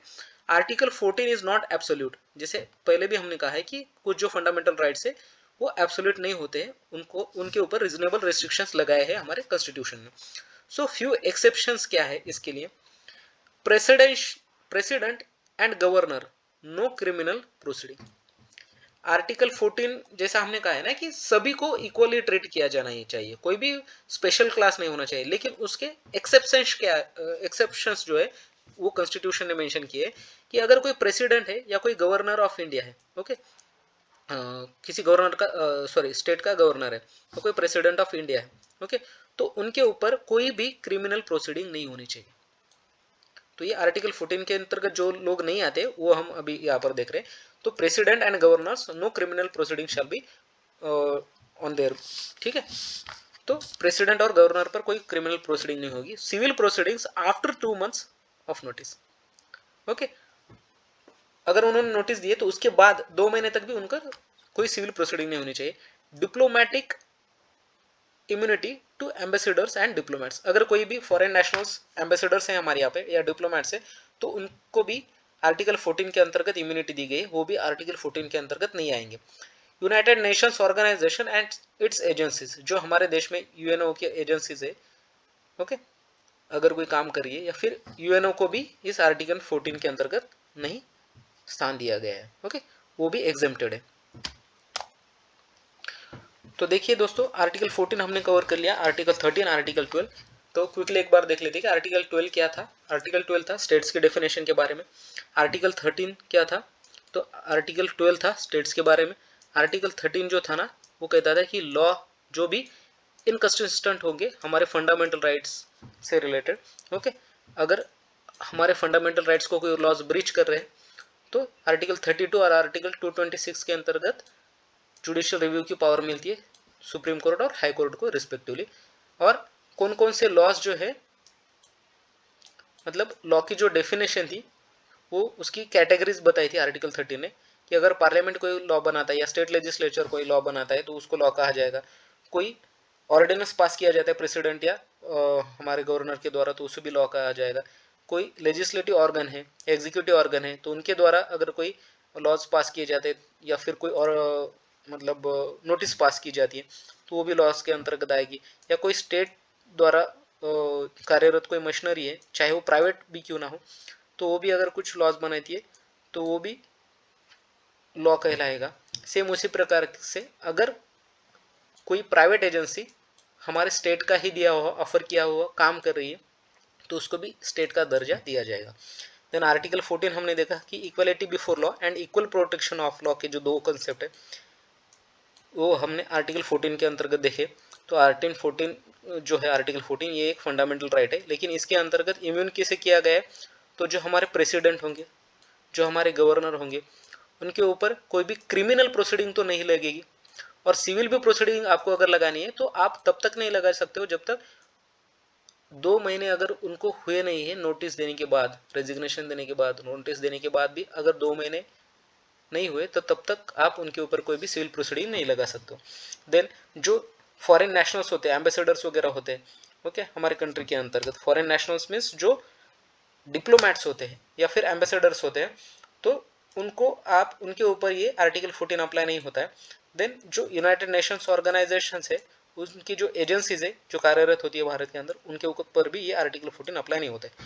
article 14 is not absolute, जैसे पहले भी हमने कहा है कि कुछ जो फंडामेंटल राइट्स है वो एब्सोल्यूट नहीं होते हैं, उनको उनके ऊपर रिजनेबल रेस्ट्रिक्शंस लगाए हैं हमारे कॉन्स्टिट्यूशन में। सो फ्यू एक्सेप्शंस क्या है इसके लिए, president and governor, no criminal proceeding. Article 14 जैसा हमने कहा है ना कि सभी को इक्वली ट्रीट किया जाना ही चाहिए, कोई भी स्पेशल क्लास नहीं होना चाहिए, लेकिन उसके एक्सेप्शंस क्या, एक्सेप्शंस जो है वो कॉन्स्टिट्यूशन ने मेंशन किए कि अगर कोई प्रेसिडेंट है या कोई गवर्नर ऑफ इंडिया है, ओके, किसी गवर्नर का सॉरी स्टेट का गवर्नर है तो कोई प्रेसिडेंट ऑफ इंडिया है, ओके, तो उनके ऊपर कोई भी क्रिमिनल प्रोसीडिंग नहीं होनी चाहिए। तो ये आर्टिकल 14 के अंतर्गत जो लोग नहीं आते वो हम अभी यहाँ पर देख रहे हैं। तो president and governors no criminal proceeding shall be on there, ठीक है। तो प्रेसिडेंट और गवर्नर पर कोई क्रिमिनल प्रोसीडिंग नहीं होगी। Civil proceedings after 2 months of notice. Okay, अगर उन्होंने नोटिस दिए तो उसके बाद 2 महीने तक भी उनका कोई सिविल प्रोसीडिंग नहीं होनी चाहिए। Diplomatic immunity to ambassadors and diplomats, अगर कोई भी फॉरेन नेशनल्स एम्बेसडर्स हैं हमारे यहाँ पे या डिप्लोमेट्स हैं तो उनको भी आर्टिकल 14 के अंतर्गत इम्यूनिटी दी गई, वो भी आर्टिकल 14 के अंतर्गत नहीं आएंगे। United Nations organisation and its agencies, जो हमारे देश में यूएनओ की एजेंसीज है, ओके, अगर कोई काम कर रही है, या फिर यूएनओ को भी इस आर्टिकल 14 के अंतर्गत नहीं स्थान दिया गया है, ओके, वो भी एग्जेम्प्टेड है। तो देखिए दोस्तों, आर्टिकल 14 हमने कवर कर लिया, आर्टिकल 13, आर्टिकल 12। तो क्विकली एक बार देख लेते हैं कि आर्टिकल 12 क्या था। आर्टिकल 12 था स्टेट्स के डेफिनेशन के बारे में। आर्टिकल 13 क्या था, तो आर्टिकल 12 था स्टेट्स के बारे में। आर्टिकल 13 जो था ना, वो कहता था कि लॉ जो भी इनकंसिस्टेंट होंगे हमारे फंडामेंटल राइट्स से रिलेटेड, ओके, अगर हमारे फंडामेंटल राइट्स को कोई लॉज ब्रीच कर रहे हैं तो आर्टिकल 32 और आर्टिकल 226 के अंतर्गत जुडिशियल रिव्यू की पावर मिलती है सुप्रीम कोर्ट और हाई कोर्ट को रिस्पेक्टिवली। और कौन कौन से लॉज जो है, मतलब लॉ की जो डेफिनेशन थी वो उसकी कैटेगरीज बताई थी आर्टिकल 13 ने, कि अगर पार्लियामेंट कोई लॉ बनाता है या स्टेट लेजिस्लेचर कोई लॉ बनाता है तो उसको लॉ कहा जाएगा। कोई ऑर्डिनेंस पास किया जाता है प्रेसिडेंट या हमारे गवर्नर के द्वारा तो उसे भी लॉ कहा जाएगा। कोई लेजिस्लेटिव ऑर्गन है, एग्जीक्यूटिव ऑर्गन है, तो उनके द्वारा अगर कोई लॉज पास किए जाते हैं या फिर कोई और मतलब नोटिस पास की जाती है तो वो भी लॉज के अंतर्गत आएगी। या कोई स्टेट द्वारा कार्यरत कोई मशीनरी है, चाहे वो प्राइवेट भी क्यों ना हो, तो वो भी अगर कुछ लॉज बनाती है तो वो भी लॉ कहलाएगा। सेम उसी प्रकार से अगर कोई प्राइवेट एजेंसी हमारे स्टेट का ही दिया हुआ ऑफर किया हुआ काम कर रही है तो उसको भी स्टेट का दर्जा दिया जाएगा। देन आर्टिकल 14 हमने देखा कि equality before law and equal protection of law के जो दो कंसेप्ट है वो हमने आर्टिकल 14 के अंतर्गत देखे। तो आर्टिकल 14 जो है, आर्टिकल 14 ये एक फंडामेंटल राइट है, लेकिन इसके अंतर्गत इम्यून किसे किया गया है, तो जो हमारे प्रेसिडेंट होंगे, जो हमारे गवर्नर होंगे, उनके ऊपर कोई भी क्रिमिनल प्रोसीडिंग तो नहीं लगेगी। और सिविल भी प्रोसीडिंग आपको अगर लगानी है तो आप तब तक नहीं लगा सकते हो जब तक 2 महीने अगर उनको हुए नहीं है नोटिस देने के बाद, रेजिग्नेशन देने के बाद, नोटिस देने के बाद भी अगर 2 महीने नहीं हुए तो तब तक आप उनके ऊपर कोई भी सिविल प्रोसीडिंग नहीं लगा सकते हो। देन जो फॉरेन नेशनल्स होते हैं, एम्बेसडर्स वगैरह होते हैं, ओके, हमारे कंट्री के अंतर्गत फॉरेन नेशनल्स मीन्स जो डिप्लोमेट्स होते हैं या फिर एम्बेसडर्स होते हैं, तो उनको आप उनके ऊपर ये आर्टिकल 14 अप्लाई नहीं होता है। देन जो यूनाइटेड नेशंस ऑर्गेनाइजेशन है, उनकी जो एजेंसीज है जो कार्यरत होती है भारत के अंदर, उनके ऊपर भी ये आर्टिकल 14 अप्लाई नहीं होता है।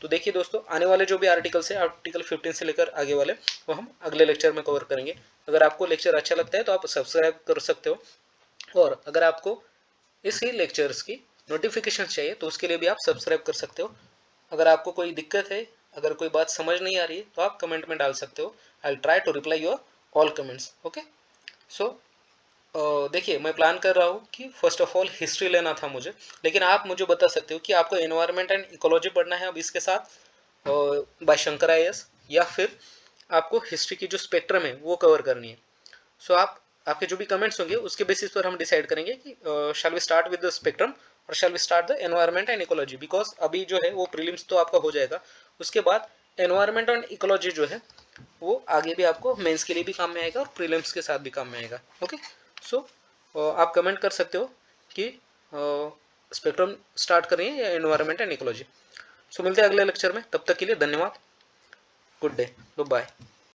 तो देखिए दोस्तों, आने वाले जो भी आर्टिकल्स है आर्टिकल 15 से लेकर आगे वाले वो हम अगले लेक्चर में कवर करेंगे। अगर आपको लेक्चर अच्छा लगता है तो आप सब्सक्राइब कर सकते हो, और अगर आपको इसी लेक्चर्स की नोटिफिकेशन चाहिए तो उसके लिए भी आप सब्सक्राइब कर सकते हो। अगर आपको कोई दिक्कत है, अगर कोई बात समझ नहीं आ रही है तो आप कमेंट में डाल सकते हो। I will try to reply your all comments. Okay, so देखिए, मैं प्लान कर रहा हूँ कि फर्स्ट ऑफ ऑल हिस्ट्री लेना था मुझे, लेकिन आप मुझे बता सकते हो कि आपको एनवायरनमेंट एंड इकोलॉजी पढ़ना है अब इसके साथ बाय शंकर IAS, या फिर आपको हिस्ट्री की जो स्पेक्ट्रम है वो कवर करनी है। सो आपके जो भी कमेंट्स होंगे उसके बेसिस पर हम डिसाइड करेंगे कि shall we start with the spectrum or shall we start the environment and ecology. Because अभी जो है वो प्रीलिम्स तो आपका हो जाएगा, उसके बाद एनवायरनमेंट एंड इकोलॉजी जो है वो आगे भी आपको मेंस के लिए भी काम में आएगा और प्रीलिम्स के साथ भी काम में आएगा। ओके, सो आप कमेंट कर सकते हो कि स्पेक्ट्रम स्टार्ट करें या एनवायरनमेंट एंड इकोलॉजी। सो मिलते हैं अगले लेक्चर में, तब तक के लिए धन्यवाद, गुड डे, बाय।